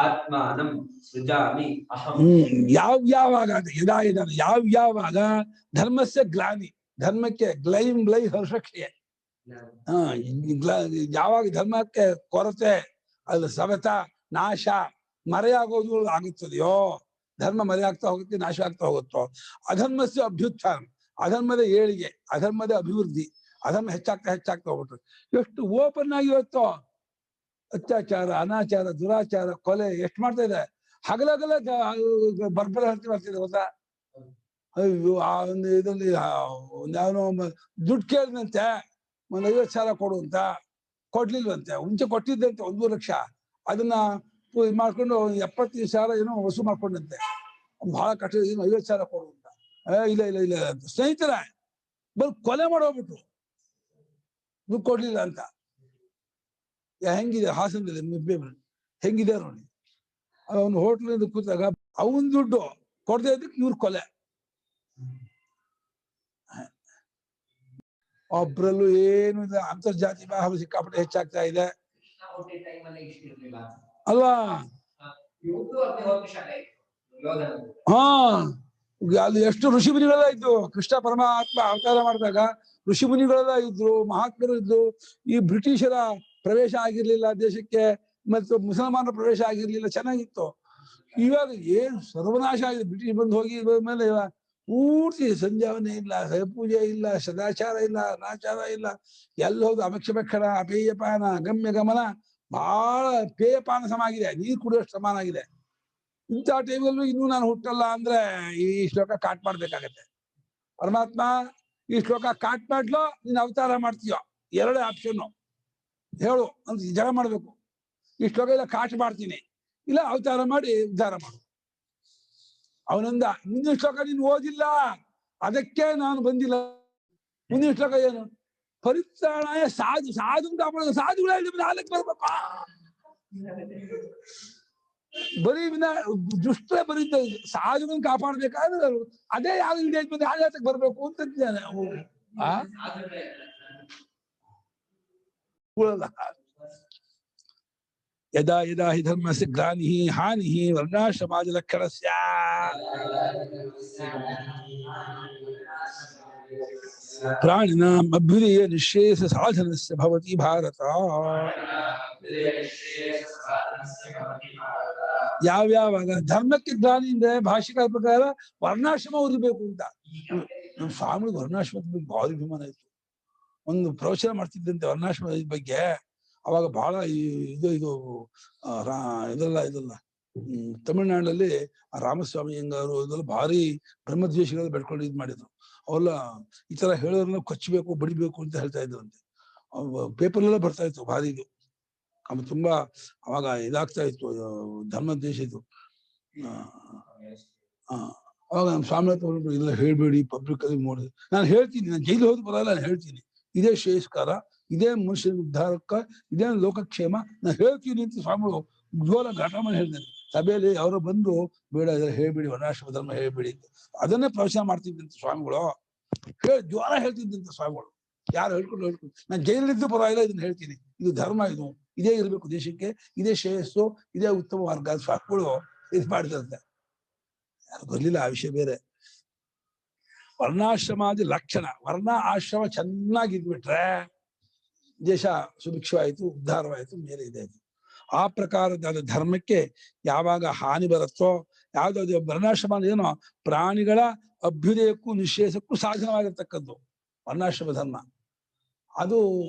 ಆತ್ಮಾನಂ ಸೃಜಾಮಿ ಅಹಂ. ಯಾವಾಗ ಯದಾ ಯದಾ ಯಾವಾಗ ಧರ್ಮಸ್ಯ ಗ್ಲಾನಿ, ಧರ್ಮಕ್ಕೆ ಗ್ಲೈಂ ಗ್ಲೈ ಹರ್ಷಕ್ರಿಯೆ. ಯಾವಾಗ ಧರ್ಮಕ್ಕೆ ಕೊರತೆ, ಅದು ಸವೆತ ನಾಶ ಮರೆಯಾಗೋದು ಆಗುತ್ತದೆಯೋ, ಧರ್ಮ ಮರೆಯಾಗ್ತಾ ಹೋಗುತ್ತೆ, ನಾಶ ಆಗ್ತಾ ಹೋಗುತ್ತೋ. ಅಧರ್ಮಸ್ಯ ಅಭ್ಯುತ್ಥಾನ, ಅಧರ್ಮದ ಏಳಿಗೆ, ಅಧರ್ಮದ ಅಭಿವೃದ್ಧಿ, ಅಧರ್ಮ ಹೆಚ್ಚಾಗ್ತಾ ಹೋಗ್ಬಿಟ್ರು. ಎಷ್ಟು ಓಪನ್ ಆಗಿ ಇವತ್ತು ಅತ್ಯಾಚಾರ, ಅನಾಚಾರ, ದುರಾಚಾರ, ಕೊಲೆ ಎಷ್ಟು ಮಾಡ್ತಾ ಇದೆ. ಹಗಲಗಲ ಬರ್ಬರ ಹತ್ತಿ ಬರ್ತಿದೆ ಗೊತ್ತಾ? ಅಯ್ಯೋ, ಆ ಒಂದು ಇದರಲ್ಲಿ ನಾನು ದುಡ್ಡು ಕೇಳಿದಂತೆ ಒಂದು 50,000 ಕೊಡು ಅಂತ, ಕೊಡ್ಲಿಲ್ವಂತೆ. ಮುಂಚೆ ಕೊಟ್ಟಿದ್ದಂತೆ 1 ಲಕ್ಷ, ಅದನ್ನ ಮಾಡ್ಕೊಂಡು 75,000 ಏನೋ ವಸೂಲು ಮಾಡ್ಕೊಂಡಂತೆ. ಬಹಳ ಕಷ್ಟ, 50,000 ಕೊಡು ಅಂತ. ಇಲ್ಲ ಇಲ್ಲ ಇಲ್ಲ ಅಂತ ಸ್ನೇಹಿತರ ಕೊಲೆ ಮಾಡೋಗ್ಬಿಟ್ರು ದುಡ್ಡು ಕೊಡ್ಲಿಲ್ಲ ಅಂತ. ಹೆಂಗಿದೆ ಹಾಸನದಲ್ಲಿ ಹೆಂಗಿದೆ ನೋಡಿ. ಅವನು ಹೋಟ್ಲಿಂದ ಕೂತಾಗ ಅವನ್ ದುಡ್ಡು ಕೊಡದೆ ಇದಕ್ಕೆ ಇವ್ರ ಕೊಲೆ. ಒಬ್ರಲ್ಲೂ ಏನು ಇಲ್ಲ. ಅಂತರ್ಜಾತಿ ಭಾವ ಸಿಕ್ಕಾಪಟ್ಟೆ ಹೆಚ್ಚಾಗ್ತಾ ಇದೆ ಅಲ್ವಾ? ಹಾ, ಅಲ್ಲಿ ಎಷ್ಟು ಋಷಿ ಮುನಿಗಳೆಲ್ಲ ಇದ್ರು. ಕೃಷ್ಣ ಪರಮಾತ್ಮ ಅವತಾರ ಮಾಡಿದಾಗ ಋಷಿ ಮುನಿಗಳೆಲ್ಲ ಇದ್ರು, ಮಹಾತ್ಮರು ಇದ್ರು. ಈ ಬ್ರಿಟಿಷರ ಪ್ರವೇಶ ಆಗಿರ್ಲಿಲ್ಲ ದೇಶಕ್ಕೆ, ಮತ್ತು ಮುಸಲ್ಮಾನರ ಪ್ರವೇಶ ಆಗಿರ್ಲಿಲ್ಲ, ಚೆನ್ನಾಗಿತ್ತು. ಇವಾಗ ಏನ್ ಸರ್ವನಾಶ ಆಗಿದೆ. ಬ್ರಿಟಿಷ್ ಬಂದು ಹೋಗಿ ಮೇಲೆ ಪೂರ್ತಿ ಸಂಜಾವನೆ ಇಲ್ಲ, ಪೂಜೆ ಇಲ್ಲ, ಸದಾಚಾರ ಇಲ್ಲ, ಅನಾಚಾರ ಇಲ್ಲ. ಎಲ್ಲಿ ಹೋದು ಅಭಕ್ಷಭಕ್ಷಣ, ಅಪೇಯಪಾನ, ಗಮ್ಯ ಗಮನ, ಬಹಳ ಪೇಯಪಾನ ಸಮ ಆಗಿದೆ, ನೀರು ಕುಡಿಯೋಷ್ಟು ಸಮಾನ ಆಗಿದೆ. ಇಂಥ ಟೈಮಲ್ಲೂ ಇನ್ನೂ ನಾನು ಹುಟ್ಟಲ್ಲ ಅಂದ್ರೆ ಈ ಶ್ಲೋಕ ಕಾಟ್ ಮಾಡ್ಬೇಕಾಗತ್ತೆ. ಪರಮಾತ್ಮ ಈ ಶ್ಲೋಕ ಕಾಟ್ ಮಾಡ್ಲೋ ನೀನು ಅವತಾರ ಮಾಡ್ತೀಯೋ, ಎರಡೇ ಆಪ್ಷನ್ ಹೇಳು ಅಂತ ಜಗ ಮಾಡ್ಬೇಕು. ಈ ಶ್ಲೋಕ ಇಲ್ಲ ಕಾಟ್ ಮಾಡ್ತೀನಿ, ಇಲ್ಲ ಅವತಾರ ಮಾಡಿ ಉದ್ಧಾರ ಮಾಡು. ಅವನಿಂದ ಮುಂದಿನ ಶ್ಲೋಕ ನೀನು ಓದಿಲ್ಲ, ಅದಕ್ಕೆ ನಾನು ಬಂದಿಲ್ಲ. ಮುಂದಿನ ಶ್ಲೋಕ ಏನು? ಪರಿತ್ರಾಣಾಯ ಸಾಧು, ಸಾಧು ಸಾಧುಗಳ ಬರ್ಬೇಕ. ಬರೀ ದುಷ್ಟ ಬರೀತ ಸಾಧುಗಳನ್ನ ಕಾಪಾಡ್ಬೇಕಾದ್ರೆ ಅದೇ ಯಾವ ಇಂಡಿಯಾ ಆಡಳಿತಕ್ಕೆ ಬರ್ಬೇಕು ಅಂತ ಯದಾ ಯದಾ ಹಿ ಧರ್ಮಸ್ಯ ಗ್ಲಾನಿಹಿ ಹಾನಿಹಿ ವರ್ಣಾಶ್ರಮಾದಿ ಲಕ್ಷಣಸ್ಯ ಪ್ರಾಣಿನಾಂ ಅಭ್ಯುದಯ ನಿಶ್ರೇಯಸ ಸಾಧನಸ್ಯ ಭವತಿ ಭಾರತ. ಯಾವ್ಯಾವಾಗ ಧರ್ಮಕ್ಕೆ ಗ್ಲಾನಿಯಿಂದ ಭಾಷೆಗಳ ಪ್ರಕಾರ ವರ್ಣಾಶ್ರಮ ಉರಿಬೇಕು ಅಂತ. ನಮ್ಮ ಸ್ವಾಮಿ ವರ್ಣಾಶ್ರಮದ ಬಗ್ಗೆ ಭಾರಿ ಅಭಿಮಾನ ಇತ್ತು. ಒಂದು ಪ್ರವಚನ ಮಾಡ್ತಿದ್ದಂತೆ ವರ್ಣಾಶ್ರಮದ ಬಗ್ಗೆ. ಅವಾಗ ಬಹಳ ಇದೆಲ್ಲ ತಮಿಳ್ನಾಡಲ್ಲಿ ರಾಮಸ್ವಾಮಿ ಹೆಂಗಾರು ಇದೆಲ್ಲ ಭಾರಿ ಬ್ರಹ್ಮದ್ವೇಷಗಳು ಬೆಳ್ಕೊಂಡು ಇದ್ ಮಾಡಿದ್ರು. ಅವೆಲ್ಲ ಈ ತರ ಹೇಳೋರನ್ನ ಕೊಚ್ಚಬೇಕು, ಬಡಿಬೇಕು ಅಂತ ಹೇಳ್ತಾ ಇದ್ರಂತೆ. ಪೇಪರ್ಲೆಲ್ಲ ಬರ್ತಾ ಇತ್ತು ಭಾರಿ ಇದು. ಆಮೇಲೆ ತುಂಬಾ ಅವಾಗ ಇದಾಗ್ತಾ ಇತ್ತು, ಧರ್ಮದ್ವೇಷ ಇದು. ಅವಾಗ ನಮ್ಮ ಸ್ವಾಮಿ ಹತ್ರ ಇಲ್ಲ ಹೇಳ್ಬೇಡಿ, ಪಬ್ಲಿಕ್ ಅಲ್ಲಿ ನೋಡಿದ್ರು. ನಾನು ಹೇಳ್ತೀನಿ, ನಾನು ಜೈಲು ಹೋದ್ ಬರಲ್ಲ, ನಾನು ಹೇಳ್ತೀನಿ ಇದೇ ಶ್ರೇಯಸ್ಕಾರ, ಇದೇ ಮನುಷ್ಯನ ಉದ್ಧಾರಕ್ಕ, ಇದೇ ಲೋಕಕ್ಷೇಮ ನಾನು ಹೇಳ್ತೀನಿ ಅಂತ ಸ್ವಾಮಿಗಳು ಜೋರ ಘಟ ಮಾಡಿ ಹೇಳಿದ್ದೇನೆ. ಸಭೆಯಲ್ಲಿ ಅವರು ಬಂದು ಬೇಡ ಹೇಳ್ಬೇಡಿ, ವರ್ಣಾಶ್ರಮ ಧರ್ಮ ಹೇಳ್ಬೇಡಿ ಅಂತ ಅದನ್ನೇ ಪ್ರವಚನ ಮಾಡ್ತಿದ್ದಂತೆ ಸ್ವಾಮಿಗಳು. ಜೋರ ಹೇಳ್ತಿದ್ದಂತೆ ಸ್ವಾಮಿಗಳು. ಯಾರು ಹೇಳ್ಕೊಂಡು ನಾನು ಜೈಲಿದ್ದು ಪರವಾಗಿಲ್ಲ, ಇದನ್ನ ಹೇಳ್ತೀನಿ, ಇದು ಧರ್ಮ, ಇದು ಇದೇ ಇರ್ಬೇಕು ದೇಶಕ್ಕೆ, ಇದೇ ಶ್ರೇಯಸ್ಸು, ಇದೇ ಉತ್ತಮ ಮಾರ್ಗ. ಸ್ವಾಮಿಗಳು ಇದು ಮಾಡ್ತಿರುತ್ತೆ. ಯಾರು ಬರ್ಲಿಲ್ಲ, ಆ ವಿಷಯ ಬೇರೆ. ವರ್ಣಾಶ್ರಮಾದಿ ಲಕ್ಷಣ, ವರ್ಣ ಆಶ್ರಮ ಚೆನ್ನಾಗಿದ್ಬಿಟ್ರೆ ದೇಶ ಸುಭಿಕ್ಷವಾಯಿತು, ಉದ್ಧಾರವಾಯಿತು, ಮೇಲೆ ಇದಾಯ್ತು. ಆ ಪ್ರಕಾರದ ಧರ್ಮಕ್ಕೆ ಯಾವಾಗ ಹಾನಿ ಬರುತ್ತೋ, ಯಾವ್ದಾದ್ರು ವರ್ಣಾಶ್ರಮ ಏನೋ ಪ್ರಾಣಿಗಳ ಅಭ್ಯುದಯಕ್ಕೂ ನಿಶ್ರೇಯಸಕ್ಕೂ ಸಾಧನವಾಗಿರ್ತಕ್ಕದ್ದು ವರ್ಣಾಶ್ರಮ ಧರ್ಮ. ಅದು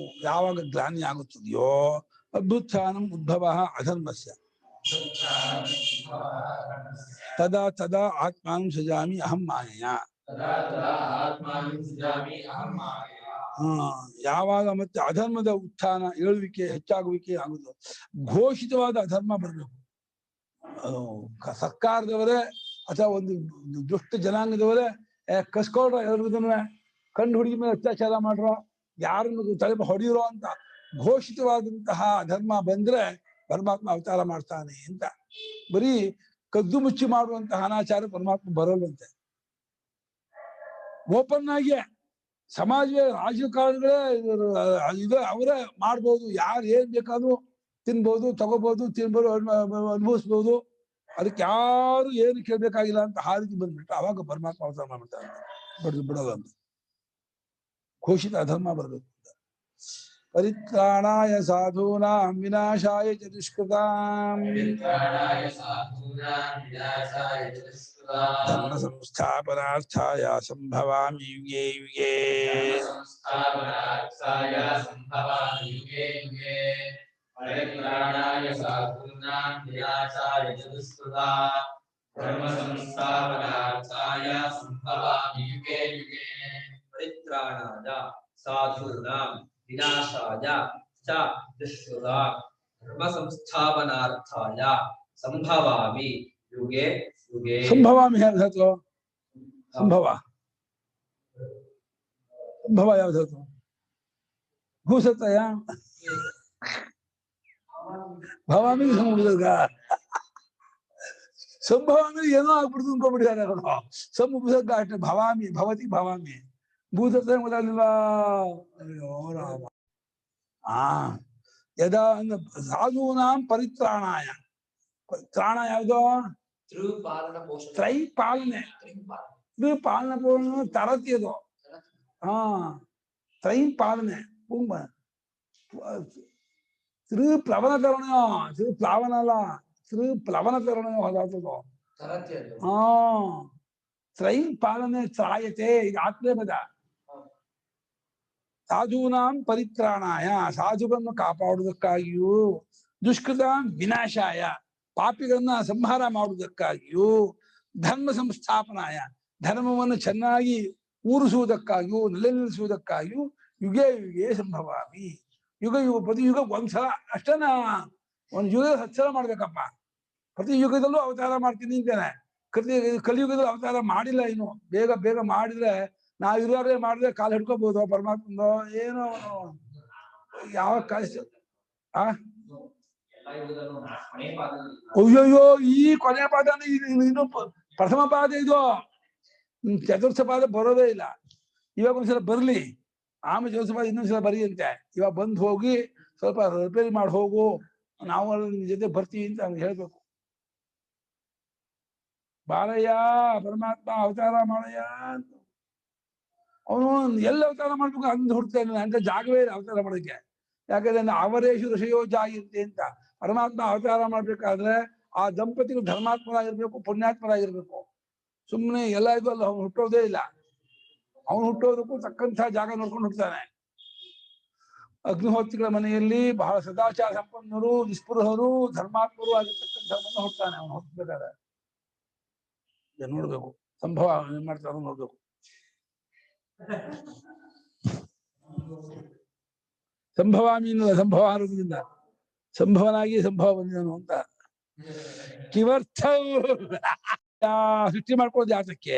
ಯಾವಾಗ ಗ್ಲಾನಿ ಆಗುತ್ತದೆಯೋ ಅಭ್ಯುತ್ಥಾನಂ ಉದ್ಭವಃ ಅಧರ್ಮಸ್ಯ ತದಾ ತದಾ ಆತ್ಮಾನಂ ಸೃಜಾಮಿ ಅಹಂ ಮಾಯೆಯ. ಯಾವಾಗ ಮತ್ತೆ ಅಧರ್ಮದ ಉತ್ಥಾನ ಏಳುವಿಕೆ ಹೆಚ್ಚಾಗುವಿಕೆ ಆಗುದು, ಘೋಷಿತವಾದ ಅಧರ್ಮ ಬರಬೇಕು. ಸರ್ಕಾರದವರೇ ಅಥವಾ ಒಂದು ದುಷ್ಟ ಜನಾಂಗದವರೇ ಕಸ್ಕೊಳ್ರ ಎಲ್ಲರಿಗೂ ಕಣ್ಣು ಹುಡುಗಿ ಮೇಲೆ ಅತ್ಯಾಚಾರ ಮಾಡ್ರ, ಯಾರನ್ನು ತಲೆ ಹೊಡೆಯಿರೋ ಅಂತ ಘೋಷಿತವಾದಂತಹ ಧರ್ಮ ಬಂದ್ರೆ ಪರಮಾತ್ಮ ಅವತಾರ ಮಾಡ್ತಾನೆ ಅಂತ. ಬರೀ ಕದ್ದು ಮುಚ್ಚಿ ಮಾಡುವಂತಹ ಅನಾಚಾರ ಪರಮಾತ್ಮ ಬರೋಲ್ಲಂತೆ. ಓಪನ್ ಆಗಿ ಸಮಾಜವೇ ರಾಜಕಾರಣಿಗಳೇ ಇದು ಅವರೇ ಮಾಡ್ಬೋದು, ಯಾರು ಏನ್ ಬೇಕಾದ್ರೂ ತಿನ್ಬೋದು, ತಗೋಬಹುದು, ತಿನ್ಬೋದು, ಅನುಭವಿಸ್ಬೋದು, ಅದಕ್ಕೆ ಯಾರು ಏನು ಕೇಳ್ಬೇಕಾಗಿಲ್ಲ ಅಂತ ಹಾರಿಕೆ ಬಂದ್ಬಿಟ್ಟು ಅವಾಗ ಪರಮಾತ್ಮ ಅವತಾರ ಮಾಡ್ಬಿಡ್ತಾರೆ. ಬಿಡೋದು ಅಂತ ಘೋಷಿತ ಅಧರ್ಮ ಬರಬೇಕು ಅಂತ. ಪರಿತ್ರಾಣಾಯ ಸಾಧೂನಾಂ ವಿನಾಶಾಯ ಚ ದುಷ್ಕೃತಾಂ ಧರ್ಮ ಸಂಸ್ಥಾಪನಾರ್ಥಾಯ ಸಂಭವಾಮಿ ಯುಗೇ ಯುಗೇ. ಪರಿತ್ರಾಣಾಯ ಸಾಧೂನಾಂ ವಿನಾಶಾಯ ಚ ದುಷ್ಕೃತಾಂ ಧರ್ಮ ಸಂಸ್ಥಾಪನಾರ್ಥಾಯ ಸಂಭವಾಮಿ ಯುಗೇ ಯುಗೇ. ಪರಿತ್ರಾಣಾಯ ಸಾಧೂನಾಂ ವಿನಾಶಾಯ ಚ ದುಷ್ಕೃತಾಂ ಧರ್ಮ ಸಂಸ್ಥಾಪನಾರ್ಥಾಯ ಸಂಭವಾಮಿ ಯುಗೇ ಯುಗೇ. ಸಂಭವಾಮಿ ಯಾವ್ದು? ಸಂಭವ ಸಂಭವ ಯಾವ್ದು? ಭೂಸತ್ತಯ ಭವಾಮಿ ಸಮುದ್ರಗ ಸಂಭವಾಮಿ ಏನೋ ಆಗ್ಬಿಡ್ತು ಅನ್ಕೊಂಡ್ಬಿಟ್ಟಿದ್ದಾರೆ ಅವರು. ಸಮುದ್ರಗ ಅಷ್ಟೇ ಭವಾಮಿ ಭವತಿ ಭವಾಮಿ ಭೂಸತ್ತಯ ಗೊತ್ತಾಗಲಿಲ್ಲ. ಅಯ್ಯೋ ರಾಮ. ಯದಾ ಸಾಧೂನಾಂ ಪರಿತ್ರಾಣಾಯ. ತ್ರಾಣ ಯಾವ್ದು? ತ್ರೈಪಾಲನೆ. ಪಾಲನೆ ಪೂರ್ಣ ತರತಿ ಅದು. ತ್ರೈಪಾಲನೆ ತ್ರಿಪ್ಲವನಕರಣೋ, ತ್ರಿಪ್ಲಾವನ ಅಲ್ಲ, ತ್ರಿಪ್ಲವನಕರಣೋ ಹೋದಾತದು. ತ್ರೈಪಾಲನೆ ತ್ರಾಯತೆ, ಇದು ಆತ್ಮೇ ಪದ. ಸಾಧೂನಾಂ ಪರಿತ್ರಾಣಾಯ, ಸಾಧುಗಳನ್ನು ಕಾಪಾಡುವುದಕ್ಕಾಗಿಯೂ, ದುಷ್ಕೃತಾಂ ವಿನಾಶಾಯ, ಪಾಪಿಗಳನ್ನ ಸಂಹಾರ ಮಾಡುವುದಕ್ಕಾಗಿಯೂ, ಧರ್ಮ ಸಂಸ್ಥಾಪನಾಯ, ಧರ್ಮವನ್ನು ಚೆನ್ನಾಗಿ ಊರಿಸುವುದಕ್ಕಾಗಿಯೂ ನೆಲೆನಿಲ್ಲಿಸುವುದಕ್ಕಾಗಿಯೂ ಯುಗೇ ಯುಗೇ ಸಂಭವಾಮಿ. ಯುಗ ಯುಗ ಪ್ರತಿ ಯುಗ ಒಂದ್ಸಲ ಅಷ್ಟೇನ, ಒಂದು ಯುಗ 10 ಸಲ ಮಾಡ್ಬೇಕಪ್ಪ. ಪ್ರತಿ ಯುಗದಲ್ಲೂ ಅವತಾರ ಮಾಡ್ತೀನಿ ಅಂತೇನೆ. ಕಲಿಯುಗದಲ್ಲಿ ಅವತಾರ ಮಾಡಿಲ್ಲ ಇನ್ನು. ಬೇಗ ಬೇಗ ಮಾಡಿದ್ರೆ ನಾವು ಇರೋರೇ ಮಾಡಿದ್ರೆ ಕಾಲು ಹಿಡ್ಕೋಬಹುದು ಪರಮಾತ್ಮಂದು. ಏನೋ ಯಾವ ಕಾಲ ಅಯ್ಯೋಯ್ಯೋ, ಈ ಕೊನೆಯ ಪಾದ ಇನ್ನು ಪ್ರಥಮ ಪಾದ, ಇದು ಚತುರ್ಥ ಪಾದ ಬರೋದೇ ಇಲ್ಲ. ಇವಾಗ ಒಂದ್ಸಲ ಬರ್ಲಿ, ಆಮೇಲೆ ಚತುರ್ಥ ಪಾದ ಇನ್ನೊಂದ್ಸಲ ಬರೀ ಅಂತೆ. ಇವಾಗ ಬಂದು ಹೋಗಿ ಸ್ವಲ್ಪ ರಿಪೇರಿ ಮಾಡಿ ಹೋಗು, ನಾವು ನಿಮ್ ಜೊತೆ ಬರ್ತೀವಿ ಅಂತ ಅವ್ನಿಗೆ ಹೇಳ್ಬೇಕು. ಬಾಳಯ್ಯ ಪರಮಾತ್ಮ ಅವತಾರ ಮಾಡಯ್ಯ ಅಂತ. ಅವನು ಎಲ್ಲಿ ಅವತಾರ ಮಾಡ್ಬೇಕು ಅಂದ್ ಹುಡ್ತಾನೆ ಅಂತ ಜಾಗವೇ ಇಲ್ಲ ಅವತಾರ ಮಾಡೋಕ್ಕೆ. ಯಾಕಂದ್ರೆ ಅವರೇಶು ಋಷಿಯೋ ಜಾಗಿರ್ತೆ ಅಂತ. ಪರಮಾತ್ಮ ಅವತಾರ ಮಾಡ್ಬೇಕಾದ್ರೆ ಆ ದಂಪತಿಗಳು ಧರ್ಮಾತ್ಮರಾಗಿರ್ಬೇಕು, ಪುಣ್ಯಾತ್ಮರಾಗಿರ್ಬೇಕು. ಸುಮ್ಮನೆ ಎಲ್ಲ ಇದು ಅಲ್ಲ, ಅವ್ನು ಹುಟ್ಟೋದೇ ಇಲ್ಲ. ಅವನು ಹುಟ್ಟೋದಕ್ಕೂ ತಕ್ಕಂಥ ಜಾಗ ನೋಡ್ಕೊಂಡು ಹುಡ್ತಾನೆ. ಅಗ್ನಿಹೋತ್ರಿಗಳ ಮನೆಯಲ್ಲಿ ಬಹಳ ಸದಾಚಾರ ಸಂಪನ್ನರು, ನಿಸ್ಪೃಹರು, ಧರ್ಮಾತ್ಮರು ಆಗಿರ್ತಕ್ಕಂಥವನ್ನ ಹುಡ್ತಾನೆ ಅವನು ಹುಟ್ಟಬೇಕಾದ್ರೆ. ನೋಡ್ಬೇಕು ಸಂಭವ ಏನ್ ಮಾಡ್ತಾರೋ ನೋಡ್ಬೇಕು. ಸಂಭವಾಮಿ ಸಂಭವ ಆರೋಗ್ಯದಿಂದ ಸಂಭವನಾಗಿ ಸಂಭವ ಬಂದಿದನು ಅಂತ. ಕಿವರ್ಥ ಸೃಷ್ಟಿ ಮಾಡ್ಕೊಳ್ಳೋದು ಯಾತಕ್ಕೆ?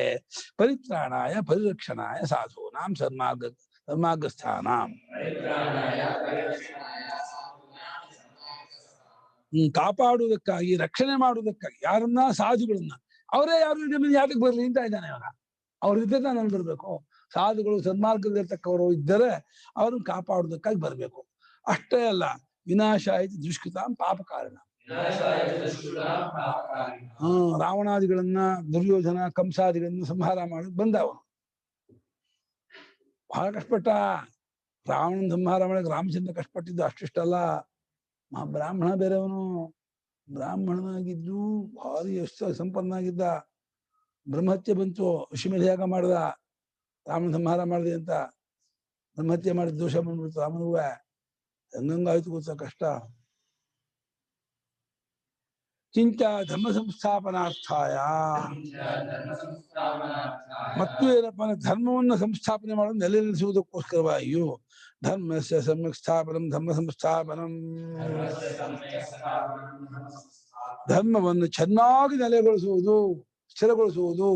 ಪರಿತ್ರಾಣಾಯ ಪರಿರಕ್ಷಣಾಯ ಸಾಧೂನಾಂ ಸನ್ಮಾರ್ಗಸ್ಥಾನಾಂ. ಕಾಪಾಡುವುದಕ್ಕಾಗಿ, ರಕ್ಷಣೆ ಮಾಡುವುದಕ್ಕಾಗಿ ಯಾರನ್ನ? ಸಾಧುಗಳನ್ನ. ಅವರೇ ಯಾರು ನಿಮ್ಮನ್ನ ಯಾತಕ್ಕೆ ಬರ್ಲಿ ಅಂತ ಇದ್ದಾನೆ ಇವಾಗ. ಅವ್ರ ಇದ್ದ ನಾನು ಬರ್ಬೇಕು. ಸಾಧುಗಳು ಸನ್ಮಾರ್ಗದಲ್ಲಿರ್ತಕ್ಕವರು ಇದ್ದರೆ ಅವ್ರನ್ನ ಕಾಪಾಡುವುದಕ್ಕಾಗಿ ಬರ್ಬೇಕು. ಅಷ್ಟೇ ಅಲ್ಲ, ವಿನಾಶ ಆಯ್ತು ದುಷ್ಕೃತಾಂ ಪಾಪ ಕಾರಣ. ರಾವಣಾದಿಗಳನ್ನ, ದುರ್ಯೋಧನ, ಕಂಸಾದಿಗಳನ್ನ ಸಂಹಾರ ಮಾಡಿ ಬಂದ ಅವನು. ಬಹಳ ಕಷ್ಟಪಟ್ಟ. ರಾವಣನ ಸಂಹಾರ ಮಾಡಕ್ಕೆ ರಾಮಚಂದ್ರ ಕಷ್ಟಪಟ್ಟಿದ್ದು ಅಷ್ಟಿಷ್ಟಲ್ಲ. ಬ್ರಾಹ್ಮಣ ಬೇರೆಯವನು. ಬ್ರಾಹ್ಮಣನಾಗಿದ್ದು ಭಾರಿ ಎಷ್ಟು ಸಂಪನ್ನಾಗಿದ್ದ. ಬ್ರಹ್ಮಹತ್ಯೆ ಬಂತು, ಅಶ್ವಮೇಧಯಾಗ ಮಾಡ್ದ, ರಾಮನ ಸಂಹಾರ ಮಾಡಿದೆ ಅಂತ. ಬ್ರಹ್ಮಹತ್ಯೆ ಮಾಡಿದ ದೋಷ ಬಂದ್ಬಿಡ್ತು ರಾಮನುವೆ. ಹೆಂಗಾಯ್ತು ಗೊತ್ತಾ ಕಷ್ಟ. ಕಿಂಚ ಧರ್ಮ ಸಂಸ್ಥಾಪನಾರ್ಥಾಯ ಮತ್ತು ಏನಪ್ಪ ಅಂದ್ರೆ ಧರ್ಮವನ್ನು ಸಂಸ್ಥಾಪನೆ ಮಾಡೋದು ನೆಲೆನಿಲ್ಲಿಸುವುದಕ್ಕೋಸ್ಕರವಾಗಿಯೂ ಧರ್ಮಸ್ಯ ಸಮ್ಯಕ್ ಸ್ಥಾಪನಂ ಧರ್ಮ ಸಂಸ್ಥಾಪನಂ ಧರ್ಮವನ್ನು ಚೆನ್ನಾಗಿ ನೆಲೆಗೊಳಿಸುವುದು ಸ್ಥಿರಗೊಳಿಸುವುದು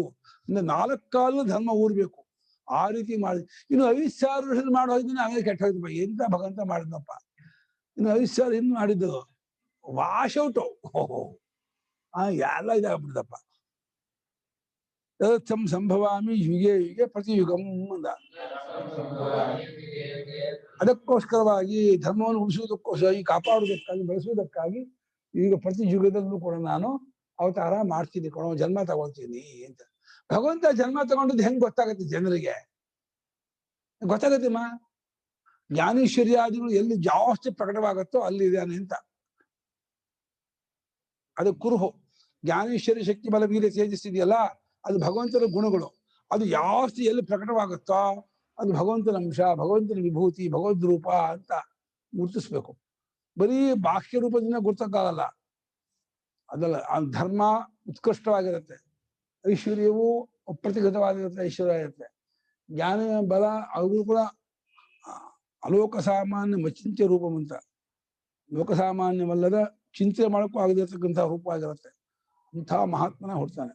ಅಂದ್ರೆ 4 ಕಾಲ ಧರ್ಮ ಊರ್ಬೇಕು ಆ ರೀತಿ ಮಾಡಿ. ಇನ್ನು 5,000 ವರ್ಷದಲ್ಲಿ ಮಾಡೋ ಇದನ್ನ ಆಮೇಲೆ ಕೆಟ್ಟ ಹೋಯ್ತಪ್ಪ, ಎಂತ ಭಗವಂತ ಮಾಡಿದ್ನಪ್ಪ. ಇನ್ನು 5,000 ಇನ್ನು ಮಾಡಿದ್ದು ವಾಶ್ ಔಟು ಎಲ್ಲ ಇದಾಗ್ಬಿಡ್ತಪ್ಪ. ತದರ್ಥಂ ಸಂಭವಾಮಿ ಯುಗೆ ಯುಗೆ ಪ್ರತಿಯುಗಂ ಅಂದ. ಅದಕ್ಕೋಸ್ಕರವಾಗಿ ಧರ್ಮವನ್ನು ಉಳಿಸುವುದಕ್ಕೋಸ್ಕರವಾಗಿ ಕಾಪಾಡುವುದಕ್ಕಾಗಿ ಬೆಳೆಸುವುದಕ್ಕಾಗಿ ಈಗ ಪ್ರತಿ ಯುಗದಲ್ಲೂ ಕೂಡ ನಾನು ಅವತಾರ ಮಾಡ್ತೀನಿ, ಕೊಡೋ ಜನ್ಮ ತಗೊಳ್ತೀನಿ ಅಂತ. ಭಗವಂತ ಜನ್ಮ ತಗೊಂಡದ್ದು ಹೆಂಗ್ ಗೊತ್ತಾಗತ್ತೆ ಜನರಿಗೆ? ಗೊತ್ತಾಗತ್ತೆಮ್ಮ, ಜ್ಞಾನೇಶ್ವರ್ಯಾದಿಗಳು ಎಲ್ಲಿ ಜಾಸ್ತಿ ಪ್ರಕಟವಾಗುತ್ತೋ ಅಲ್ಲಿ ಇದ್ದಾನೆ ಅಂತ. ಅದು ಕುರುಹು. ಜ್ಞಾನೇಶ್ವರ್ಯ ಶಕ್ತಿ ಬಲ ವೀರ್ಯ ತೇಜಸ್ಸಿದೆಯಲ್ಲ, ಅದು ಭಗವಂತನ ಗುಣಗಳು. ಅದು ಜಾಸ್ತಿ ಎಲ್ಲಿ ಪ್ರಕಟವಾಗುತ್ತೋ ಅದು ಭಗವಂತನ ಅಂಶ, ಭಗವಂತನ ವಿಭೂತಿ, ಭಗವದ್ ರೂಪ ಅಂತ ಗುರುತಿಸ್ಬೇಕು. ಬರೀ ಬಾಹ್ಯ ರೂಪದಿಂದ ಗುರ್ತಕ್ಕಾಗಲ್ಲ. ಅದಲ್ಲ, ಆ ಧರ್ಮ ಉತ್ಕೃಷ್ಟವಾಗಿರುತ್ತೆ, ಐಶ್ವರ್ಯವು ಅಪ್ರತಿಗತವಾಗಿರುತ್ತೆ, ಐಶ್ವರ್ಯ ಇರುತ್ತೆ. ಜ್ಞಾನ ಬಲ ಅವರು ಕೂಡ ಅಲೋಕ ಸಾಮಾನ್ಯ ಮಚಿಂತ್ಯ ರೂಪವಂತ, ಲೋಕಸಾಮಾನ್ಯವಲ್ಲದ ಚಿಂತೆ ಮಾಡಕ್ಕೂ ಆಗದಿರ್ತಕ್ಕಂಥ ರೂಪವಾಗಿರುತ್ತೆ. ಇಂಥ ಮಹಾತ್ಮನ ಹುಡ್ತಾನೆ.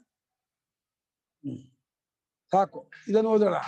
ಸಾಕು, ಇದನ್ನು ಓದೋಣ.